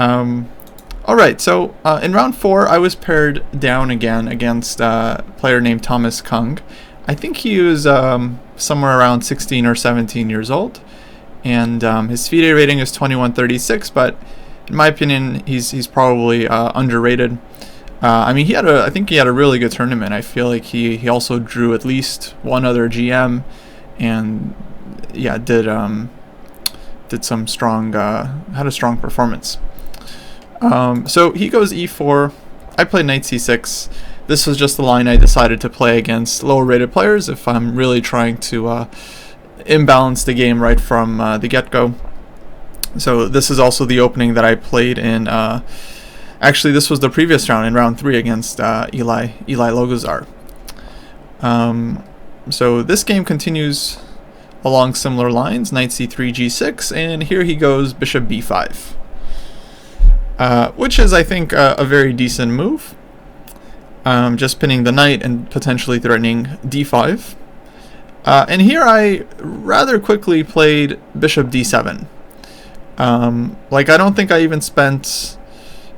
Alright, so in round 4, I was paired down again against a player named Thomas Kung. I think he was somewhere around 16 or 17 years old, and his FIDE rating is 2136, but in my opinion, he's probably underrated. I mean, I think he had a really good tournament. I feel like he also drew at least one other GM, and yeah, did some strong, had a strong performance. So he goes e4. I played knight c6. This was just the line I decided to play against lower rated players if I'm really trying to imbalance the game right from the get-go. So this is also the opening that I played in, actually this was the previous round, in round 3 against Eli Logozar. So this game continues along similar lines, knight c3, g6, and here he goes bishop b5. Which is, I think, a very decent move. Just pinning the knight and potentially threatening d5. And here I rather quickly played bishop d7. Like, I don't think I even spent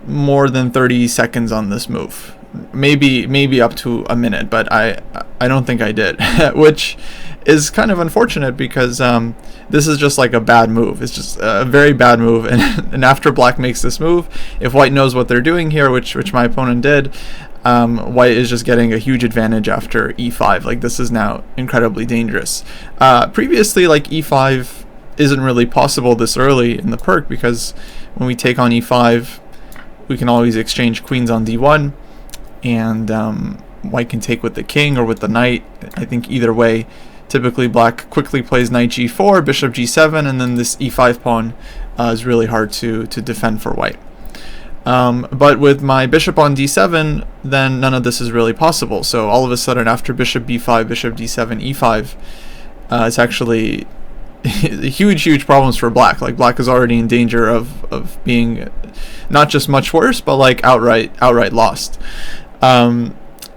more than 30 seconds on this move. Maybe up to a minute, but I don't think I did, which is kind of unfortunate because this is just like a bad move. It's just a very bad move, and after black makes this move, if white knows what they're doing here, which my opponent did, white is just getting a huge advantage after e5. Like, this is now incredibly dangerous. Previously, like, e5 isn't really possible this early in the perk because when we take on e5, we can always exchange queens on d1, and white can take with the king or with the knight. I think either way, typically black quickly plays knight g4, bishop g7, and then this e5 pawn is really hard to defend for white. But with my bishop on d7, then none of this is really possible. So all of a sudden, after bishop b5, bishop d7, e5, it's actually huge problems for black. Like, black is already in danger of being not just much worse, but like outright lost.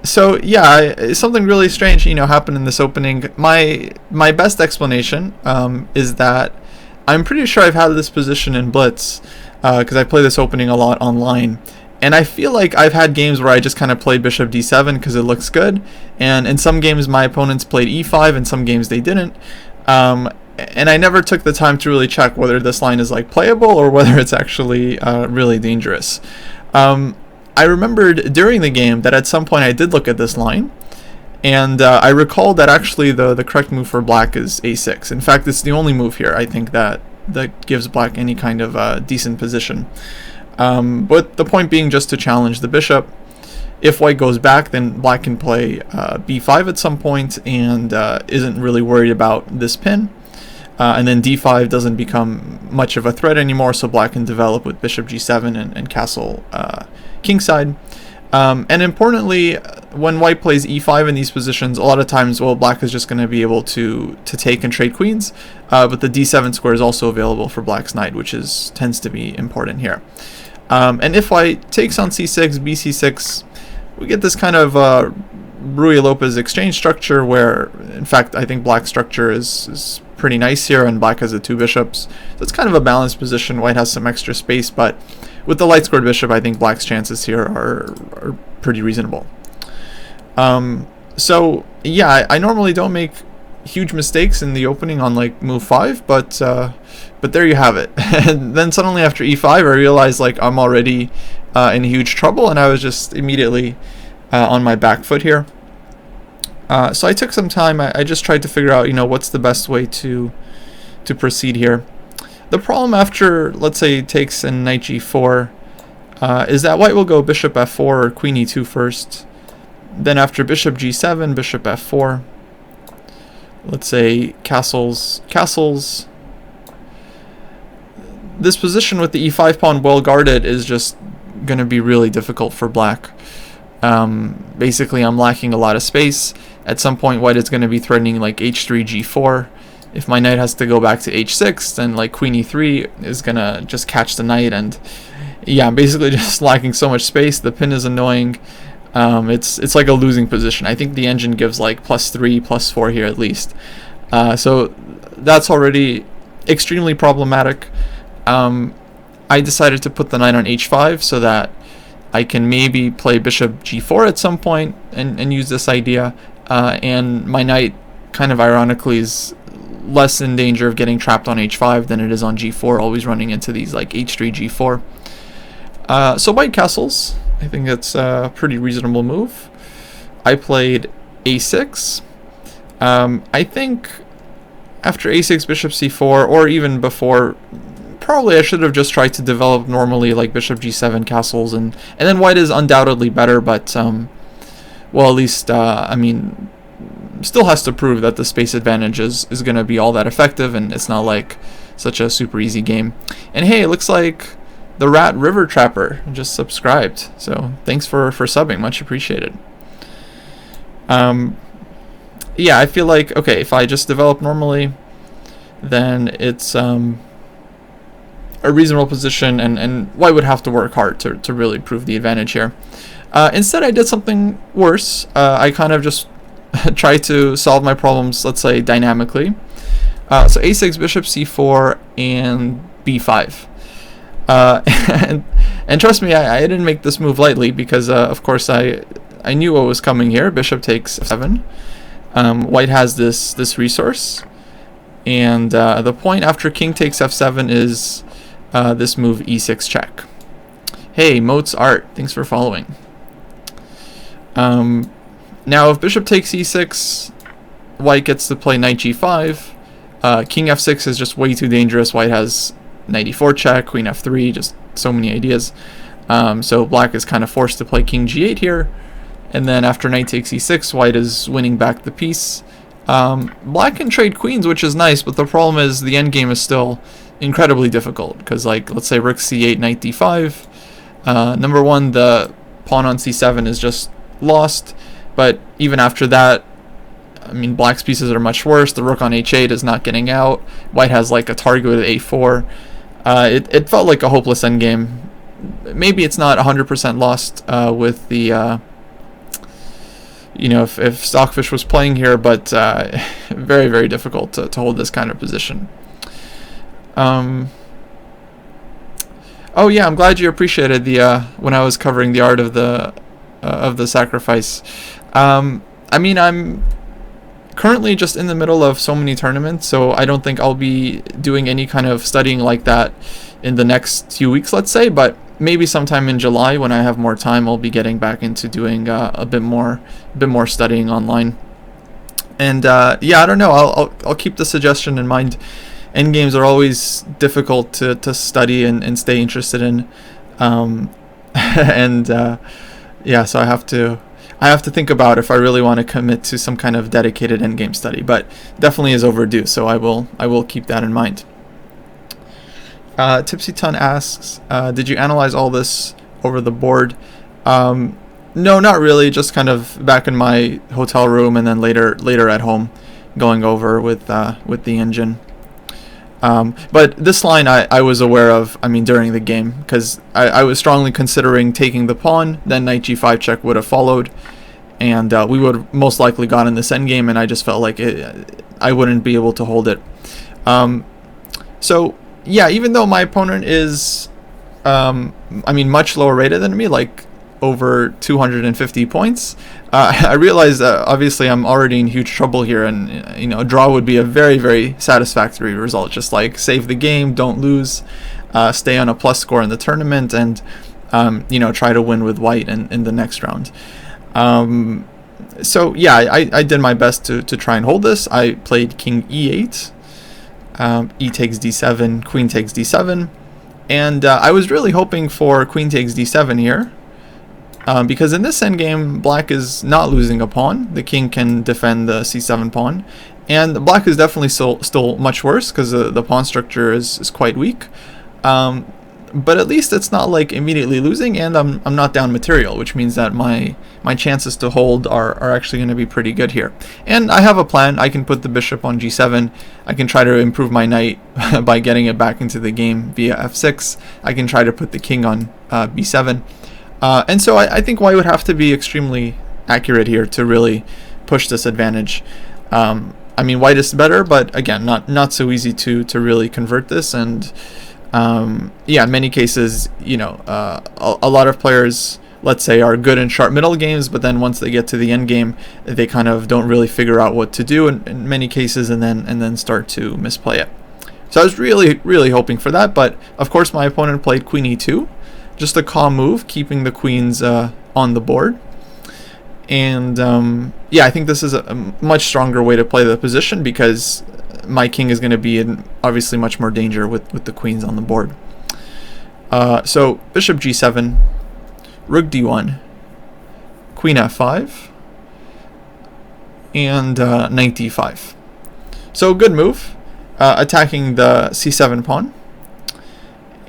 So yeah, something really strange, happened in this opening. My best explanation is that I'm pretty sure I've had this position in Blitz because I play this opening a lot online, and I feel like I've had games where I just kind of played bishop d7 because it looks good, and in some games my opponents played e5, in some games they didn't, and I never took the time to really check whether this line is like playable or whether it's actually really dangerous. I remembered during the game that at some point I did look at this line, and I recall that actually the correct move for black is a6. In fact, it's the only move here, I think, that gives black any kind of decent position. But the point being just to challenge the bishop. If white goes back, then black can play b5 at some point and isn't really worried about this pin. And then d5 doesn't become much of a threat anymore, so black can develop with bishop g7 and castle kingside. And importantly, when white plays e5 in these positions, a lot of times, well, black is just going to be able to take and trade queens, but the d7 square is also available for black's knight, which tends to be important here. And if white takes on c6, bc6, we get this kind of Ruy-Lopez exchange structure where, in fact, I think black's structure is pretty nice here, and black has the 2 bishops. So it's kind of a balanced position. White has some extra space, but with the light squared bishop, I think black's chances here are pretty reasonable. So yeah, I normally don't make huge mistakes in the opening on like move 5, but there you have it. And then suddenly after e5, I realized like I'm already in huge trouble, and I was just immediately on my back foot here. So I took some time. I just tried to figure out, what's the best way to proceed here. The problem after, let's say, takes in knight g4 is that white will go bishop f4 or queen e2 first. Then after bishop g7, bishop f4. Let's say castles. This position with the e5 pawn well guarded is just going to be really difficult for black. Basically, I'm lacking a lot of space. At some point, white is going to be threatening like h3, g4. If my knight has to go back to h6, then like queen e3 is going to just catch the knight. And yeah, I'm basically just lacking so much space. The pin is annoying. It's like a losing position. I think the engine gives like +3, +4 here at least. So that's already extremely problematic. I decided to put the knight on h5 so that I can maybe play bishop g4 at some point and use this idea. And my knight, kind of ironically, is less in danger of getting trapped on h5 than it is on g4, always running into these like h3, g4. So white castles. I think that's a pretty reasonable move. I played a6. I think after a6, bishop c4, or even before, probably I should have just tried to develop normally like bishop g7 castles, and then white is undoubtedly better, but well, at least I mean, still has to prove that the space advantage is going to be all that effective, and it's not like such a super easy game. And hey, it looks like the Rat River Trapper just subscribed, so thanks for subbing, much appreciated. Yeah, I feel like, okay, if I just develop normally, then it's a reasonable position, and white would have to work hard to really prove the advantage here. Instead, I did something worse. I kind of just tried to solve my problems, let's say, dynamically. So a6, bishop c4, and b5. And trust me, I didn't make this move lightly, because of course I knew what was coming here. Bishop takes f7. White has this resource, and the point after king takes f7 is this move e6 check. Hey, Moats Art, thanks for following. Now if bishop takes e6, white gets to play knight g5. King f6 is just way too dangerous. White has knight e4 check, queen f3, just so many ideas. So black is kind of forced to play king g8 here. And then after knight takes e6, white is winning back the piece. Black can trade queens, which is nice, but the problem is the endgame is still incredibly difficult, because, like, let's say rook c8, knight d5. Number one, the pawn on c7 is just lost, but even after that, I mean, black's pieces are much worse. The rook on h8 is not getting out. White has like a target at a4. It felt like a hopeless endgame. Maybe it's not 100% lost with the you know, if Stockfish was playing here, but very, very difficult to hold this kind of position. Oh yeah, I'm glad you appreciated the when I was covering the art of the sacrifice. I mean, I'm currently just in the middle of so many tournaments, so I don't think I'll be doing any kind of studying like that in the next few weeks, let's say, but maybe sometime in July, when I have more time, I'll be getting back into doing a bit more studying online. And yeah, I don't know, I'll keep the suggestion in mind. Endgames are always difficult to study and stay interested in, and yeah, so I have to think about if I really want to commit to some kind of dedicated endgame study, but definitely is overdue, so I will keep that in mind. Tipsy Ton asks, did you analyze all this over the board? No, not really, just kind of back in my hotel room, and then later at home going over with the engine. But this line I was aware of, I mean, during the game, because I was strongly considering taking the pawn, then knight g5 check would have followed, and we would have most likely gotten this endgame, and I just felt like I wouldn't be able to hold it. So yeah, even though my opponent is, I mean, much lower rated than me, like over 250 points, I realized that obviously I'm already in huge trouble here, and you know, a draw would be a very, very satisfactory result. Just like save the game, don't lose, stay on a plus score in the tournament, and you know, try to win with white in the next round. So yeah, I did my best to try and hold this. I played king e8. E takes d7, queen takes d7, and I was really hoping for queen takes d7 here, because in this endgame, black is not losing a pawn. The king can defend the c7 pawn, and black is definitely still much worse, because the pawn structure is quite weak. But at least it's not like immediately losing, and I'm not down material, which means that my chances to hold are actually going to be pretty good here. And I have a plan. I can put the bishop on g7. I can try to improve my knight by getting it back into the game via f6. I can try to put the king on b7. And so I think white would have to be extremely accurate here to really push this advantage. I mean, white is better, but again, not so easy to really convert this, and Yeah, in many cases, a lot of players, let's say, are good in sharp middle games, but then once they get to the end game, they kind of don't really figure out what to do in many cases, and then start to misplay it. So I was really hoping for that, but of course my opponent played queen e2, just a calm move, keeping the queens on the board. And yeah, I think this is a much stronger way to play the position, because my king is going to be in obviously much more danger with the queens on the board. So bishop g7, rook d1, queen f5, and knight d5. So good move, attacking the c7 pawn.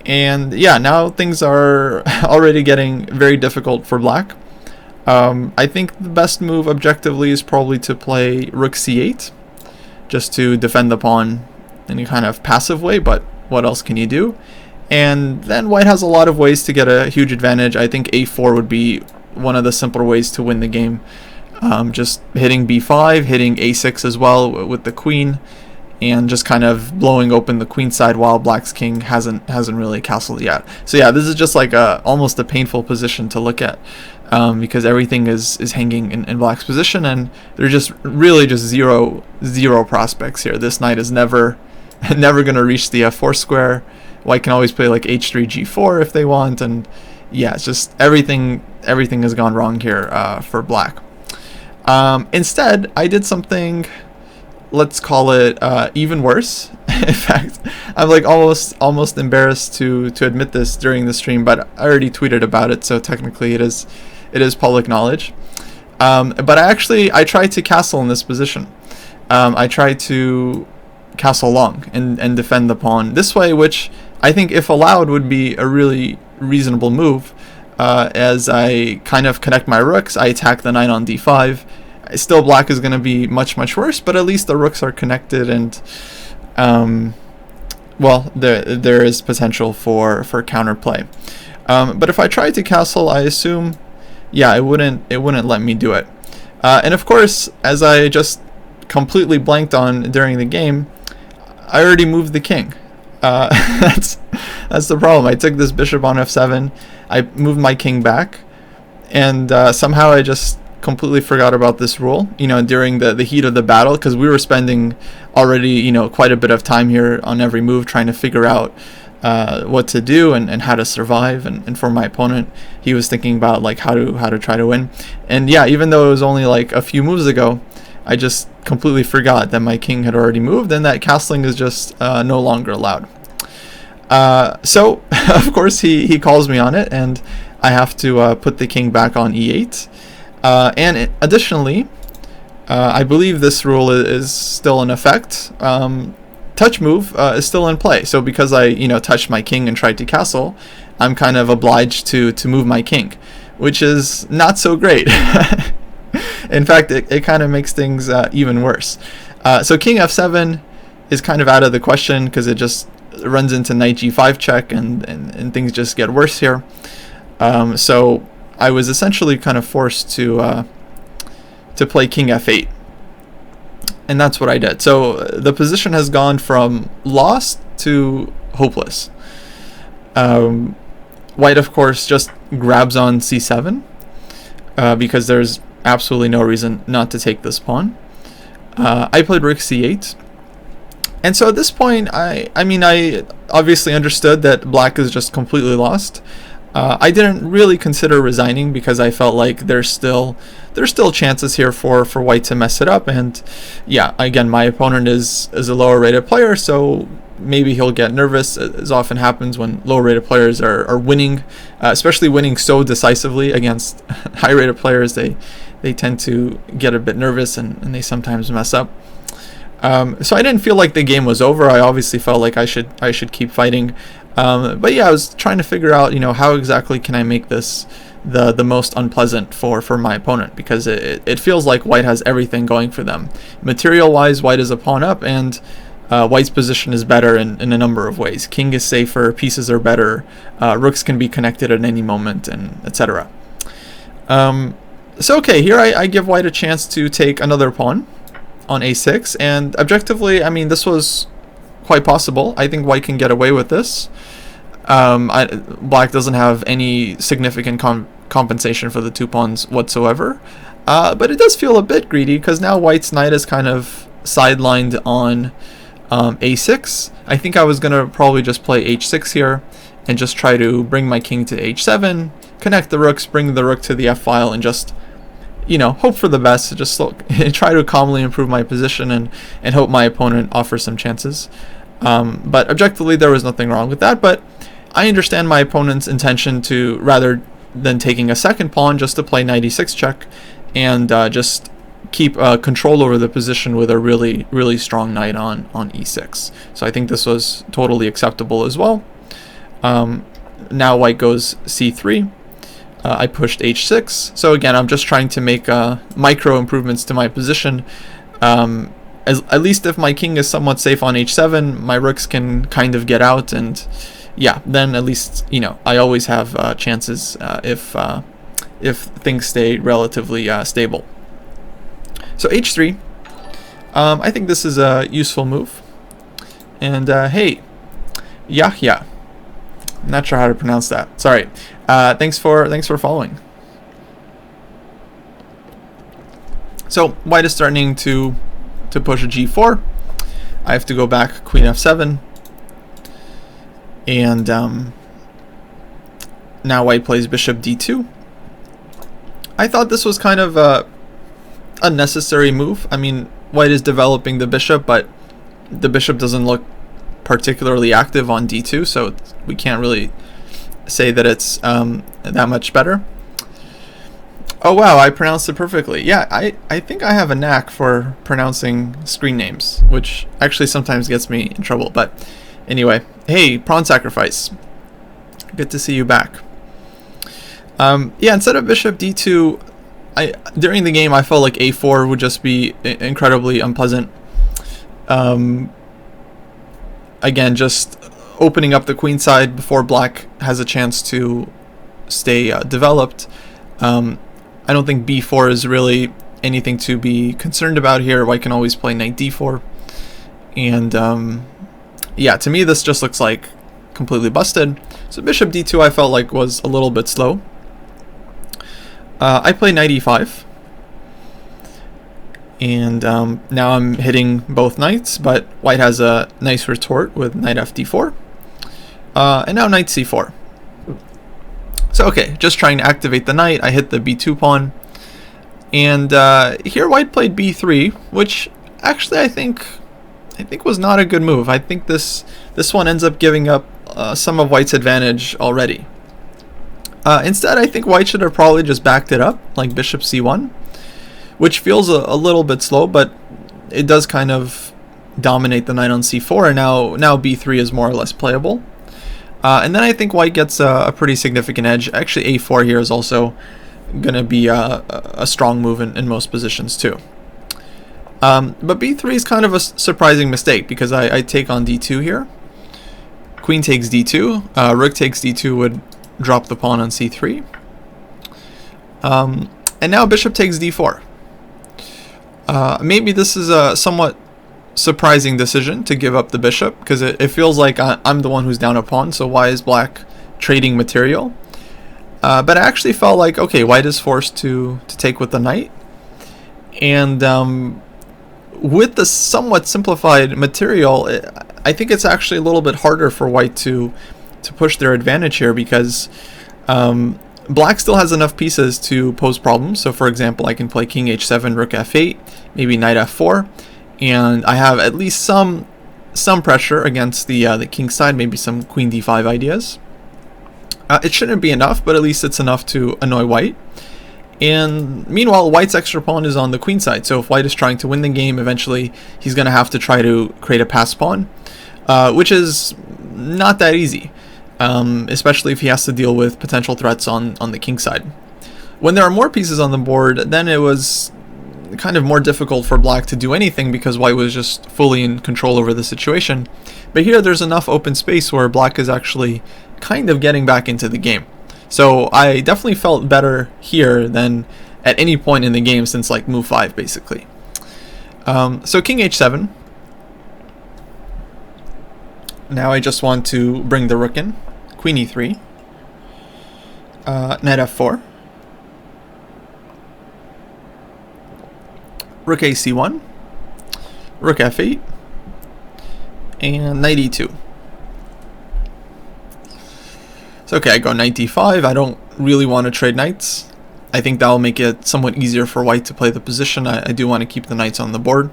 And yeah, now things are already getting very difficult for black. I think the best move objectively is probably to play rook c8, just to defend the pawn in a kind of passive way, but what else can you do? And then white has a lot of ways to get a huge advantage. I think a4 would be one of the simpler ways to win the game. Just hitting b5, hitting a6 as well with the queen, and just kind of blowing open the queen side while black's king hasn't really castled yet. So yeah, this is just like almost a painful position to look at, because everything is hanging in black's position, and there's just really just zero prospects here. This knight is never going to reach the f4 square. White can always play like h3 g4 if they want, and yeah, it's just everything has gone wrong here for black. Instead, I did something, let's call it even worse. In fact, I'm like almost embarrassed to admit this during the stream, but I already tweeted about it, so technically it is public knowledge. But I tried to castle in this position. I tried to castle long and defend the pawn this way, which I think, if allowed, would be a really reasonable move. As I kind of connect my rooks, I attack the knight on d5. Still, black is going to be much worse, but at least the rooks are connected, and well, there is potential for counterplay. But if I tried to castle, I assume, yeah, it wouldn't let me do it. And of course, as I just completely blanked on during the game, I already moved the king. That's the problem. I took this bishop on f7, I moved my king back, and somehow I just completely forgot about this rule, during the heat of the battle, because we were spending already, quite a bit of time here on every move trying to figure out what to do and how to survive. And for my opponent, he was thinking about like how to try to win. And yeah, even though it was only like a few moves ago, I just completely forgot that my king had already moved, and that castling is just no longer allowed. So of course he calls me on it, and I have to put the king back on e8. And additionally, I believe this rule is still in effect. Touch move is still in play. So because I touched my king and tried to castle, I'm kind of obliged to move my king, which is not so great. In fact, it kind of makes things even worse. So king f7 is kind of out of the question, because it just runs into knight g5 check, and things just get worse here. So I was essentially kind of forced to play king f8, and that's what I did. So the position has gone from lost to hopeless. White, of course, just grabs on c7 because there's absolutely no reason not to take this pawn. I played rook c8, and so at this point, I obviously understood that black is just completely lost. I didn't really consider resigning, because I felt like there's still chances here for white to mess it up. And yeah, again, my opponent is a lower rated player, so maybe he'll get nervous, as often happens when lower rated players are winning, especially winning so decisively against high rated players. They tend to get a bit nervous, and they sometimes mess up. So I didn't feel like the game was over. I obviously felt like I should keep fighting. But yeah, I was trying to figure out, how exactly can I make this the most unpleasant for my opponent, because it feels like white has everything going for them. Material-wise, white is a pawn up, and white's position is better in a number of ways. King is safer, pieces are better, rooks can be connected at any moment, and etc. So okay, here I give white a chance to take another pawn on a6, and objectively, this was quite possible. I think white can get away with this. Black doesn't have any significant compensation for the 2 pawns whatsoever. But it does feel a bit greedy because now white's knight is kind of sidelined on a6. I think I was going to probably just play h6 here and just try to bring my king to h7, connect the rooks, bring the rook to the f file, and just, hope for the best. Just try to calmly improve my position and hope my opponent offers some chances. But objectively, there was nothing wrong with that. But I understand my opponent's intention to, rather than taking a second pawn, just to play knight e6 check and just keep control over the position with a really, really strong knight on e6. So I think this was totally acceptable as well. Now white goes c3. I pushed h6. So again, I'm just trying to make micro improvements to my position. At least if my king is somewhat safe on h7, my rooks can kind of get out, and yeah, then at least I always have chances if things stay relatively stable. So h3, I think this is a useful move. And hey, Yahya, I'm not sure how to pronounce that. Sorry. Thanks for following. So white is starting to push a g4. I have to go back queen f7, and now white plays bishop d2. I thought this was kind of a unnecessary move. I mean, white is developing the bishop, but the bishop doesn't look particularly active on d2, so we can't really say that it's that much better. Oh wow, I pronounced it perfectly. Yeah, I think I have a knack for pronouncing screen names, which actually sometimes gets me in trouble. But anyway, hey, Prawn Sacrifice. Good to see you back. Yeah, instead of bishop d2, during the game I felt like a4 would just be incredibly unpleasant. Again, just opening up the queen side before black has a chance to stay developed. I don't think b4 is really anything to be concerned about here. White can always play knight d4. And yeah, to me this just looks like completely busted. So bishop d2 I felt like was a little bit slow. I play knight e5. And now I'm hitting both knights, but white has a nice retort with knight fd4. And now knight c4. So okay, just trying to activate the knight. I hit the b2 pawn. And here white played b3, which actually I think was not a good move. I think this one ends up giving up some of white's advantage already. Instead, I think white should have probably just backed it up, like bishop c1, which feels a little bit slow, but it does kind of dominate the knight on c4, and now b3 is more or less playable. And then I think white gets a pretty significant edge. Actually, a4 here is also going to be a strong move in most positions too. But b3 is kind of a surprising mistake because I take on d2 here. Queen takes d2. Rook takes d2 would drop the pawn on c3. And now bishop takes d4. Maybe this is a somewhat surprising decision to give up the bishop, because it feels like I'm the one who's down a pawn, so why is black trading material? But I actually felt like, okay, white is forced to take with the knight, and with the somewhat simplified material, I think it's actually a little bit harder for white to push their advantage here, because black still has enough pieces to pose problems. So for example, I can play king h7, rook f8, maybe knight f4, and I have at least some pressure against the king side, maybe some queen d5 ideas. It shouldn't be enough, but at least it's enough to annoy white. And meanwhile, white's extra pawn is on the queen side, so if white is trying to win the game, eventually he's going to have to try to create a pass pawn, which is not that easy, especially if he has to deal with potential threats on the king side. When there are more pieces on the board, then it was kind of more difficult for black to do anything because white was just fully in control over the situation. But here there's enough open space where black is actually kind of getting back into the game. So I definitely felt better here than at any point in the game since like move 5 basically. So king h7. Now I just want to bring the rook in queen e3, knight f4, rook ac1, rook f8, and knight e2. So okay, I go knight d5. I don't really want to trade knights. I think that will make it somewhat easier for white to play the position. I do want to keep the knights on the board.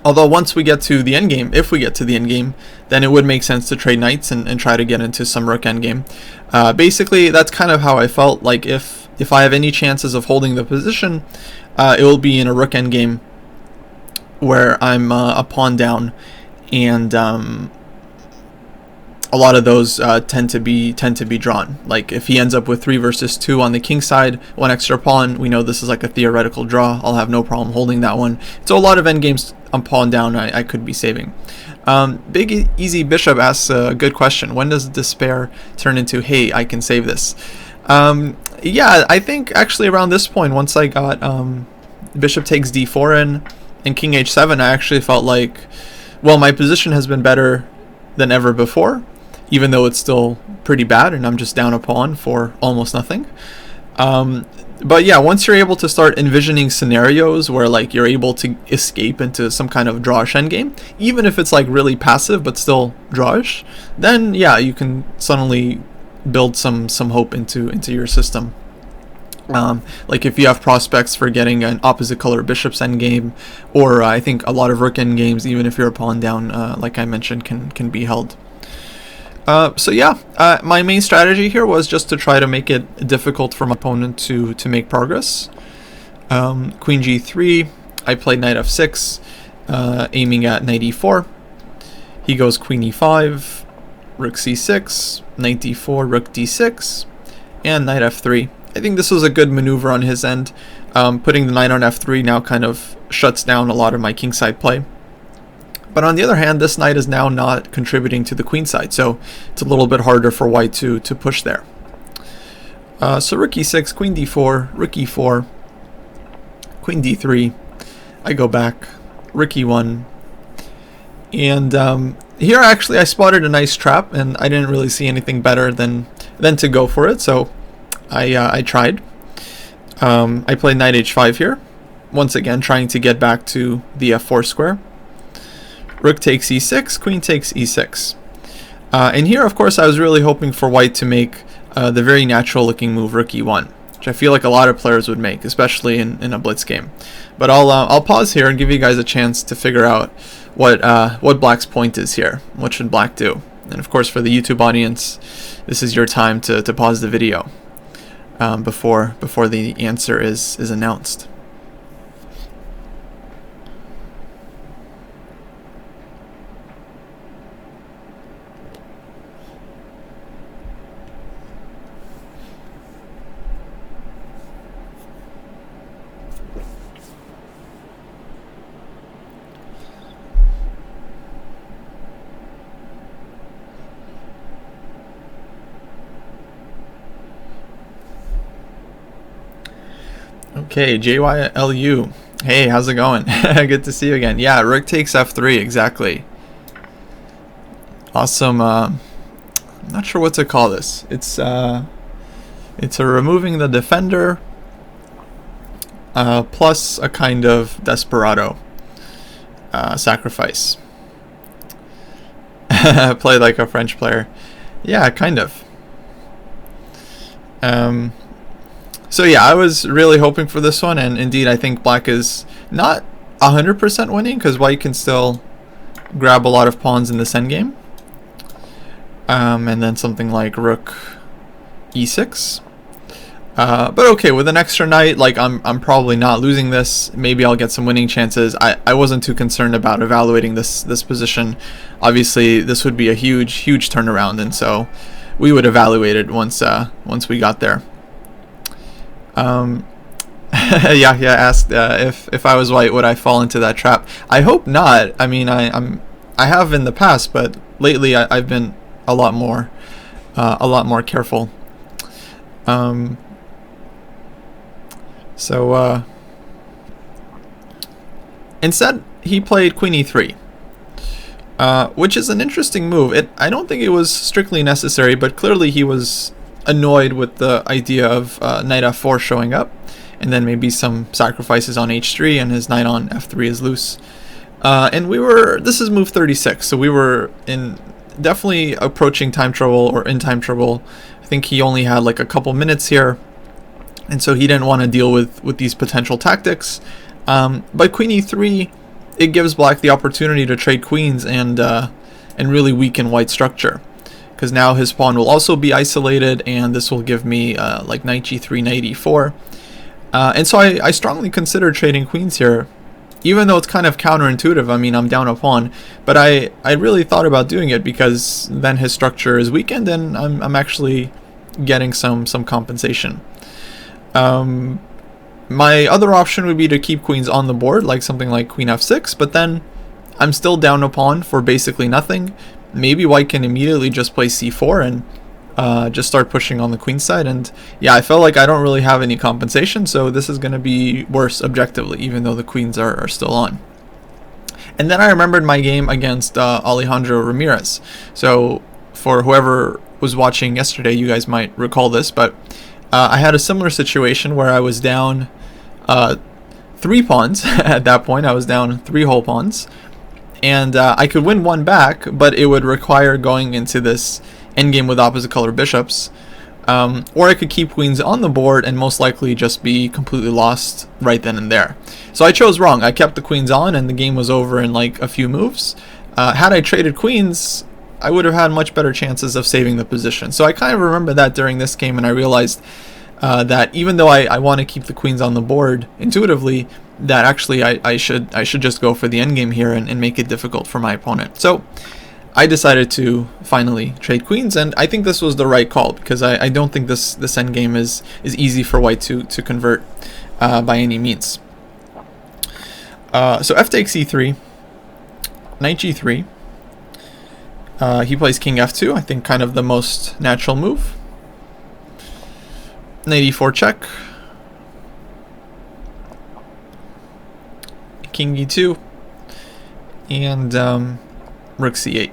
Although once we get to the endgame, if we get to the endgame, then it would make sense to trade knights and try to get into some rook endgame. Basically, that's kind of how I felt. Like if I have any chances of holding the position, it will be in a rook endgame where I'm a pawn down, and a lot of those tend to be drawn. Like if he ends up with 3 versus 2 on the king side, 1 extra pawn, we know this is like a theoretical draw. I'll have no problem holding that one. So a lot of endgames on pawn down I could be saving. Big Easy Bishop asks a good question. When does despair turn into, hey, I can save this? Yeah, I think actually around this point, once I got bishop takes d4 in and king h7, I actually felt like, well, my position has been better than ever before, even though it's still pretty bad and I'm just down a pawn for almost nothing. But yeah, once you're able to start envisioning scenarios where like you're able to escape into some kind of drawish endgame, even if it's like really passive but still drawish, then yeah, you can suddenly build some hope into your system. Like if you have prospects for getting an opposite color bishop's endgame, or I think a lot of rook endgames, even if you're a pawn down, like I mentioned, can be held. So yeah, my main strategy here was just to try to make it difficult for my opponent to make progress. Queen g3, I played knight f6, aiming at knight e4. He goes queen e5, rook c6, knight d4, rook d6, and knight f3. I think this was a good maneuver on his end. Putting the knight on f3 now kind of shuts down a lot of my kingside play. But on the other hand, this knight is now not contributing to the queen side, so it's a little bit harder for white to push there. So rook e6, queen d4, rook e4, queen d3. I go back, rook e1. And here actually I spotted a nice trap, and I didn't really see anything better than to go for it, so I tried. I played knight h5 here, once again trying to get back to the f4 square. Rook takes e6, queen takes e6. And here, of course, I was really hoping for white to make the very natural looking move rook e1, which I feel like a lot of players would make, especially in a blitz game. But I'll pause here and give you guys a chance to figure out what black's point is here. What should black do? And of course, for the YouTube audience, this is your time to pause the video before the answer is announced. Okay, JYLU. Hey, how's it going? Good to see you again. Yeah, rook takes f3, exactly. Awesome. I'm not sure what to call this. It's a removing the defender plus a kind of desperado sacrifice. Play like a French player. Yeah, kind of. So yeah, I was really hoping for this one, and indeed I think black is not 100% winning, because white can still grab a lot of pawns in this endgame. And then something like rook e6. But okay, with an extra knight, like I'm probably not losing this. Maybe I'll get some winning chances. I wasn't too concerned about evaluating this position. Obviously, this would be a huge turnaround, and so we would evaluate it once we got there. Yeah, asked if I was white, would I fall into that trap? I hope not. I mean, I have in the past, but lately I've been a lot more careful. So instead he played queen e3. which is an interesting move. I don't think it was strictly necessary, but clearly he was annoyed with the idea of knight f4 showing up, and then maybe some sacrifices on h3, and his knight on f3 is loose. And this is move 36, so we were definitely approaching time trouble, or in time trouble. I think he only had like a couple minutes here, and so he didn't want to deal with these potential tactics. But queen e3, it gives black the opportunity to trade queens and really weaken white's structure, because now his pawn will also be isolated, and this will give me like knight g3, knight e4. And so I strongly consider trading queens here, even though it's kind of counterintuitive. I mean, I'm down a pawn, but I really thought about doing it because then his structure is weakened, and I'm actually getting some compensation. My other option would be to keep queens on the board, like something like queen f6, but then I'm still down a pawn for basically nothing. Maybe white can immediately just play c4 and just start pushing on the queen side, and yeah, I felt like I don't really have any compensation, so this is going to be worse objectively, even though the queens are still on. And then I remembered my game against Alejandro Ramirez. So for whoever was watching yesterday, you guys might recall this, but I had a similar situation where I was down 3 pawns. At that point I was down 3 whole pawns, and I could win one back, but it would require going into this endgame with opposite color bishops, or I could keep queens on the board and most likely just be completely lost right then and there. So I chose wrong. I kept the queens on, and the game was over in like a few moves. Had I traded queens, I would have had much better chances of saving the position. So I kind of remember that during this game, and I realized that even though I want to keep the queens on the board intuitively, that actually I should just go for the endgame here and make it difficult for my opponent. So I decided to finally trade queens, and I think this was the right call, because I don't think this endgame is easy for white to convert by any means. So f takes e3, knight g3. He plays king f2, I think kind of the most natural move. Knight e4 check. King e2. And rook c8.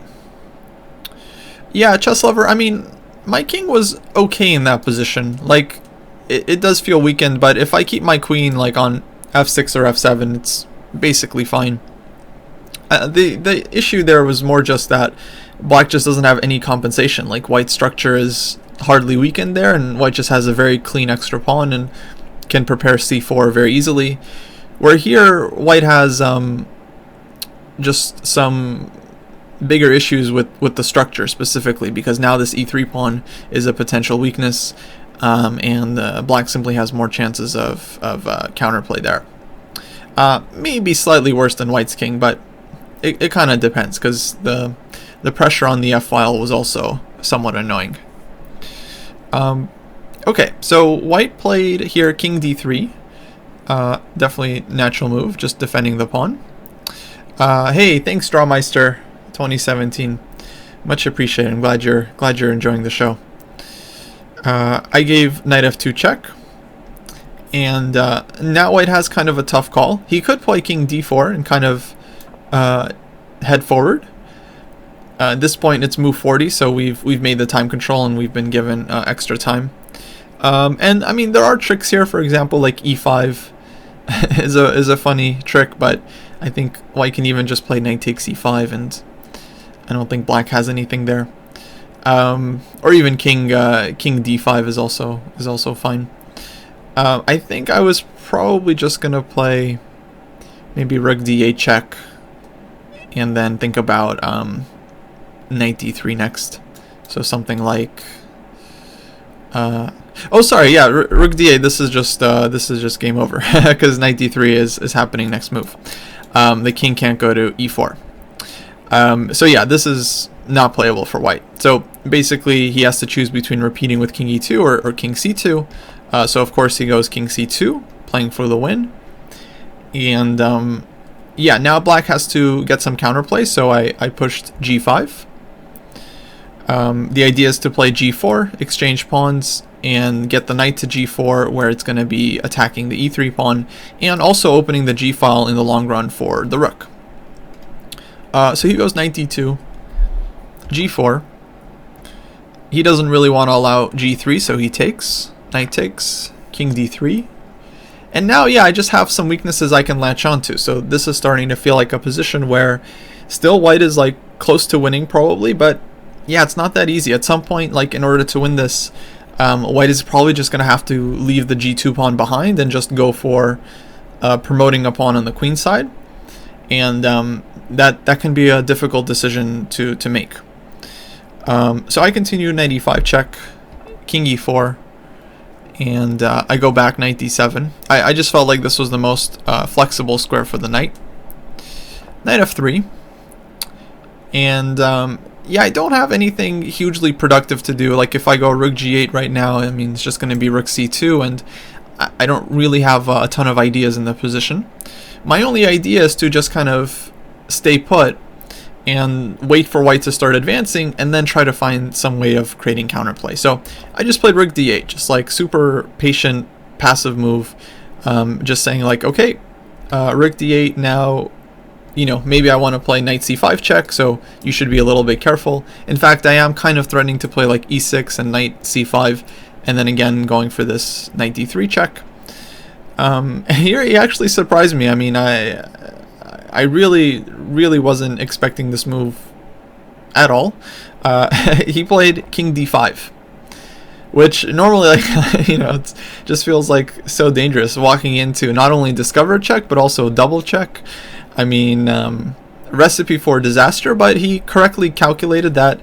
Yeah, chess lover, I mean, my king was okay in that position. Like, it does feel weakened, but if I keep my queen like on f6 or f7, it's basically fine. The issue there was more just that black just doesn't have any compensation. Like, white's structure is hardly weakened there, and white just has a very clean extra pawn and can prepare c4 very easily. Where here, white has just some bigger issues with the structure specifically, because now this e3 pawn is a potential weakness, and black simply has more chances of counterplay there. Maybe slightly worse than white's king, but it kind of depends, because the pressure on the f-file was also somewhat annoying. Okay, so white played here king d3. Definitely natural move, just defending the pawn. Hey, thanks Strawmeister 2017, much appreciated. I'm glad you're enjoying the show. I gave knight f2 check, and now white has kind of a tough call. He could play king d4 and kind of head forward. At this point it's move 40, so we've made the time control and we've been given extra time. And I mean, there are tricks here. For example, like e5 is a funny trick, but I think white can even just play knight takes e5, and I don't think black has anything there. Or even king d5 is also fine. I think I was probably just gonna play maybe rook d8 check, and then think about knight d3 next. So something like oh, sorry, yeah, rook d8. This is just game over, because knight d3 is happening next move. The king can't go to e4. So yeah, this is not playable for white. So basically, he has to choose between repeating with king e2 or king c2. So of course he goes king c2, playing for the win. And yeah, now black has to get some counterplay. So I pushed g5. The idea is to play g4, exchange pawns, and get the knight to g4, where it's going to be attacking the e3 pawn, and also opening the g file in the long run for the rook. So he goes knight d2, g4. He doesn't really want to allow g3, so he takes. Knight takes, king d3. And now, yeah, I just have some weaknesses I can latch onto. So this is starting to feel like a position where still white is like close to winning probably, but yeah, it's not that easy. At some point, like in order to win this, white is probably just going to have to leave the g2 pawn behind and just go for promoting a pawn on the queen side. And that can be a difficult decision to make. So I continue knight e5 check, king e4, and I go back knight d7. I just felt like this was the most flexible square for the knight. Knight f3. And yeah, I don't have anything hugely productive to do. Like if I go rook g8 right now, I mean, it's just going to be rook c2, and I don't really have a ton of ideas in the position. My only idea is to just kind of stay put and wait for white to start advancing and then try to find some way of creating counterplay. So I just played rook d8, just like super patient, passive move. Just saying like, okay, rook d8 now, you know, maybe I want to play knight c5 check, so you should be a little bit careful. In fact, I am kind of threatening to play like e6 and knight c5, and then again going for this knight d3 check. Here he actually surprised me. I mean, I really wasn't expecting this move at all. He played king d5, which normally, like, you know, it just feels like so dangerous walking into not only discover check but also double check. I mean, recipe for disaster, but he correctly calculated that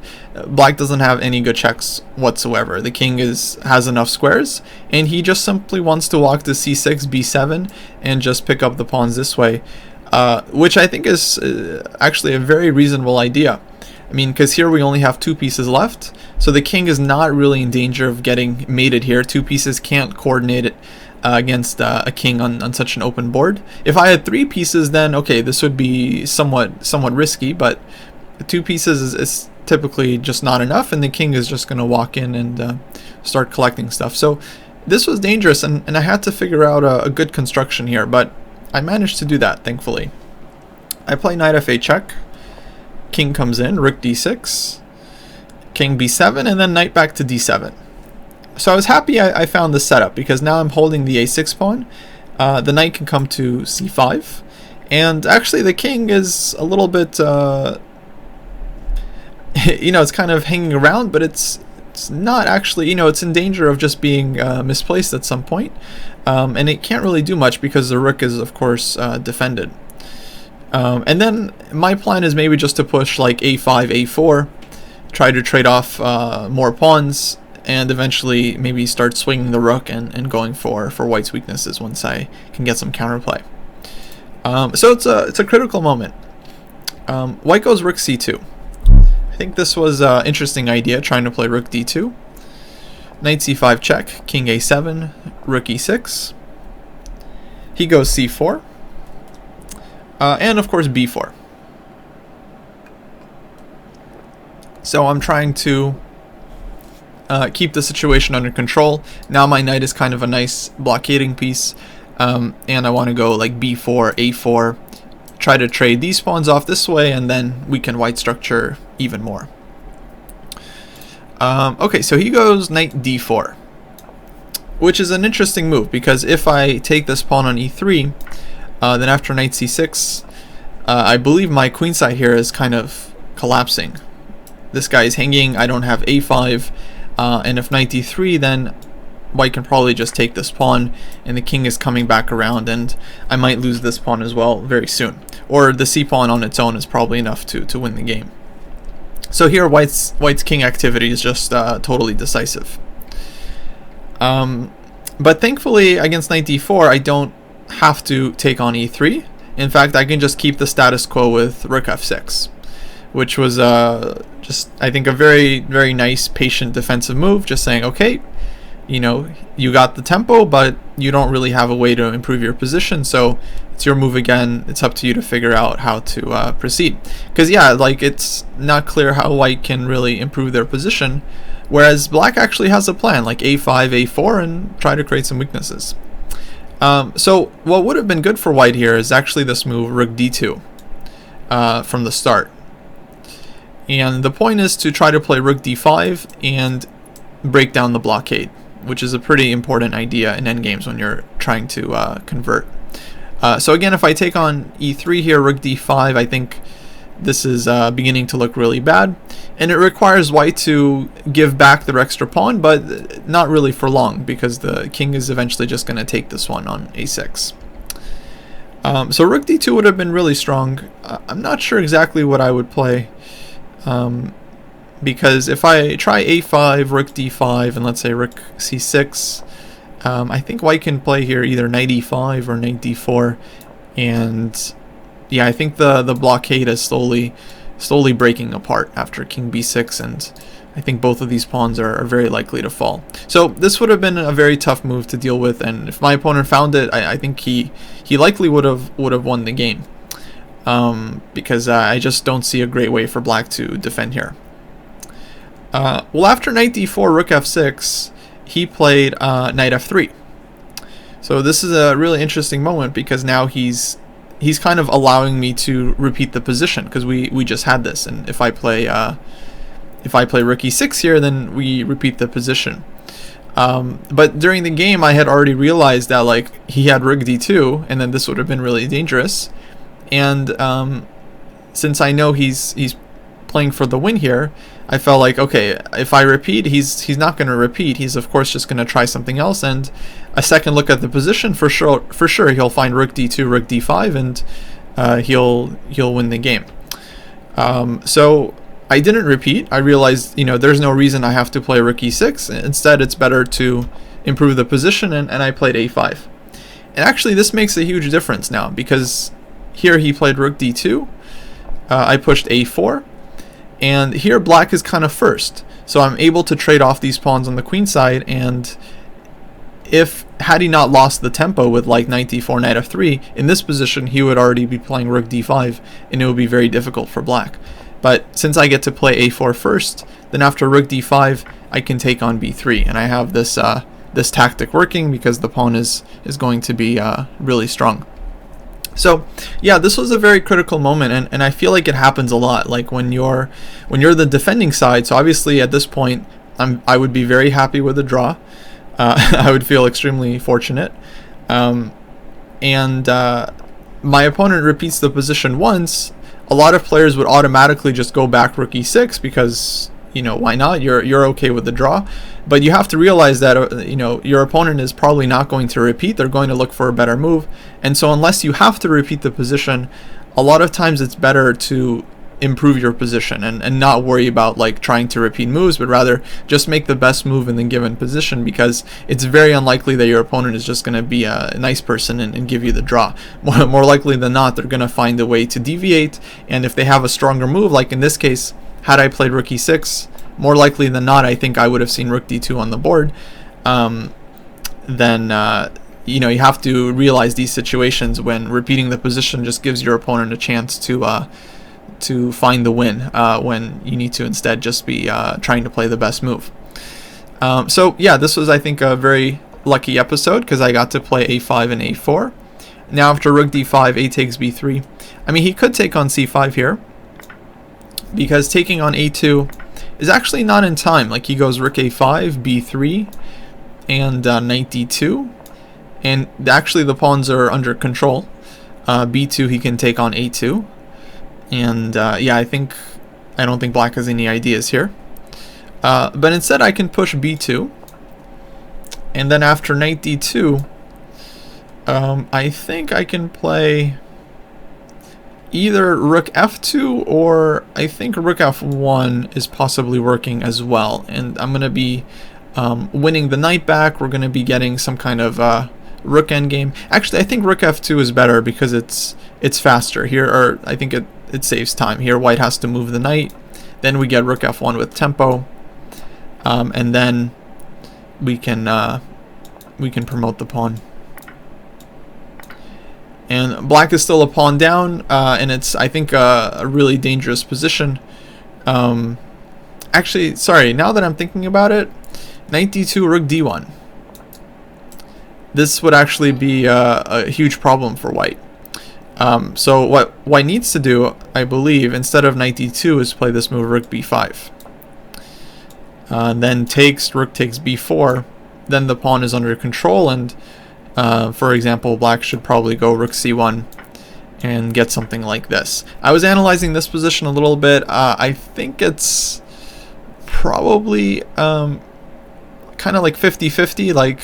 black doesn't have any good checks whatsoever. The king has enough squares, and he just simply wants to walk to c6, b7, and just pick up the pawns this way, which I think is actually a very reasonable idea. I mean, because here we only have 2 pieces left, so the king is not really in danger of getting mated here. 2 pieces can't coordinate it against a king on such an open board. If I had 3 pieces, then okay, this would be somewhat risky, but 2 pieces is typically just not enough, and the king is just going to walk in and start collecting stuff. So this was dangerous, and I had to figure out a good construction here, but I managed to do that, thankfully. I play knight f8 check, king comes in, rook d6, king b7, and then knight back to d7. So I was happy I found this setup, because now I'm holding the a6 pawn. The knight can come to c5, and actually the king is a little bit, you know, it's kind of hanging around, but it's not actually, you know, it's in danger of just being misplaced at some point, and it can't really do much because the rook is, of course, defended. And then my plan is maybe just to push like a5, a4, try to trade off more pawns, and eventually maybe start swinging the rook and going for white's weaknesses once I can get some counterplay. So it's a critical moment. White goes rook c2. I think this was an interesting idea, trying to play rook d2. Knight c5 check, king a7, rook e6. He goes c4. And of course b4. So I'm trying to keep the situation under control. Now my knight is kind of a nice blockading piece, and I want to go like b4, a4, try to trade these pawns off this way, and then we can white structure even more. Okay, so he goes knight d4, which is an interesting move, because if I take this pawn on e3, then after knight c6, I believe my queen side here is kind of collapsing. This guy is hanging, I don't have a5, and if knight d3, then white can probably just take this pawn, and the king is coming back around, and I might lose this pawn as well very soon. Or the c pawn on its own is probably enough to win the game. So here white's king activity is just totally decisive. But thankfully against knight d4, I don't have to take on e3. In fact, I can just keep the status quo with rook f6, which was just, I think, a very nice, patient defensive move, just saying, okay, you know, you got the tempo, but you don't really have a way to improve your position, so it's your move again. It's up to you to figure out how to proceed. Because yeah, like, it's not clear how white can really improve their position, whereas black actually has a plan, like a5, a4, and try to create some weaknesses. So what would have been good for white here is actually this move, rook d2. from the start. And the point is to try to play rook d5 and break down the blockade, which is a pretty important idea in endgames when you're trying to convert. So again, if I take on e3 here, rook d5, I think this is beginning to look really bad. And it requires white to give back their extra pawn, but not really for long, because the king is eventually just going to take this one on a6. So rook d2 would have been really strong. I'm not sure exactly what I would play, because if I try a5, rook d5, and let's say rook c6, I think white can play here either knight e5 or knight d4, and yeah, I think the blockade is slowly breaking apart after king b6, and I think both of these pawns are very likely to fall. So this would have been a very tough move to deal with, and if my opponent found it, I think he likely would have won the game, because I just don't see a great way for black to defend here. Well, after knight d4, rook f6, he played knight f3. So this is a really interesting moment, because now he's kind of allowing me to repeat the position, because we just had this, and if I play rook e6 here, then we repeat the position. But during the game, I had already realized that like he had rook d2, and then this would have been really dangerous. And since I know he's playing for the win here, I felt like, okay, if I repeat, he's not going to repeat. He's of course just going to try something else, and a second look at the position, for sure he'll find rook d2, rook d5, and he'll win the game. So I didn't repeat. I realized, there's no reason I have to play rook e6. Instead, it's better to improve the position, and I played a5. And actually, this makes a huge difference now, because here he played rook d2. I pushed a4. And here black is kind of first. So I'm able to trade off these pawns on the queen side, and had he not lost the tempo with like knight d4, knight f3, in this position he would already be playing rook d5, and it would be very difficult for black. But since I get to play a4 first, then after rook d5 I can take on b3, and I have this this tactic working because the pawn is going to be really strong. So yeah, this was a very critical moment, and I feel like it happens a lot, like when you're the defending side. So obviously at this point I would be very happy with a draw. I would feel extremely fortunate, and my opponent repeats the position once. A lot of players would automatically just go back rook e6 because, why not? You're okay with the draw. But you have to realize that your opponent is probably not going to repeat. They're going to look for a better move, and so unless you have to repeat the position, a lot of times it's better to improve your position and not worry about like trying to repeat moves, but rather just make the best move in the given position, because it's very unlikely that your opponent is just going to be a nice person and give you the draw. More likely than not, they're going to find a way to deviate, and if they have a stronger move, like in this case, had I played rook e6, more likely than not, I think I would have seen rook d2 on the board. Then you have to realize these situations when repeating the position just gives your opponent a chance to find the win, when you need to instead just be trying to play the best move. So yeah, this was, I think, a very lucky episode, because I got to play a5 and a4. Now after rook d5, a takes b3. I mean, he could take on c5 here, because taking on a2 is actually not in time. Like he goes rook a5, b3, and knight d2, and actually the pawns are under control. b2, he can take on a2, and yeah, I don't think black has any ideas here. But instead I can push b2, and then after knight d2, I think I can play either rook f2, or I think rook f1 is possibly working as well, and I'm going to be winning the knight back. We're going to be getting some kind of rook endgame. Actually, I think rook f2 is better because it's faster here, or I think it saves time. Here white has to move the knight, then we get rook f1 with tempo, and then we can promote the pawn. And black is still a pawn down, and it's, I think, a really dangerous position. Actually, sorry, now that I'm thinking about it, knight d2, rook d1. This would actually be a huge problem for white. So what white needs to do, I believe, instead of knight d2, is play this move rook b5. Then rook takes b4. Then the pawn is under control, and for example, black should probably go rook c1 and get something like this. I was analyzing this position a little bit. I think it's probably kind of like 50-50, like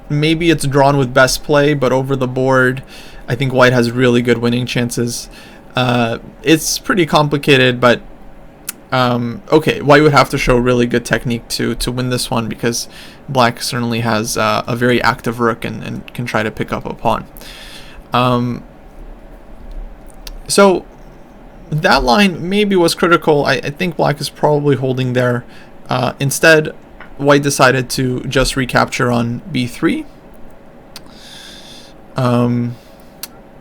maybe it's drawn with best play, but over the board I think white has really good winning chances. It's pretty complicated, but okay, white would have to show really good technique to win this one, because black certainly has a very active rook and can try to pick up a pawn. So that line maybe was critical. I think black is probably holding there. Instead, white decided to just recapture on b3.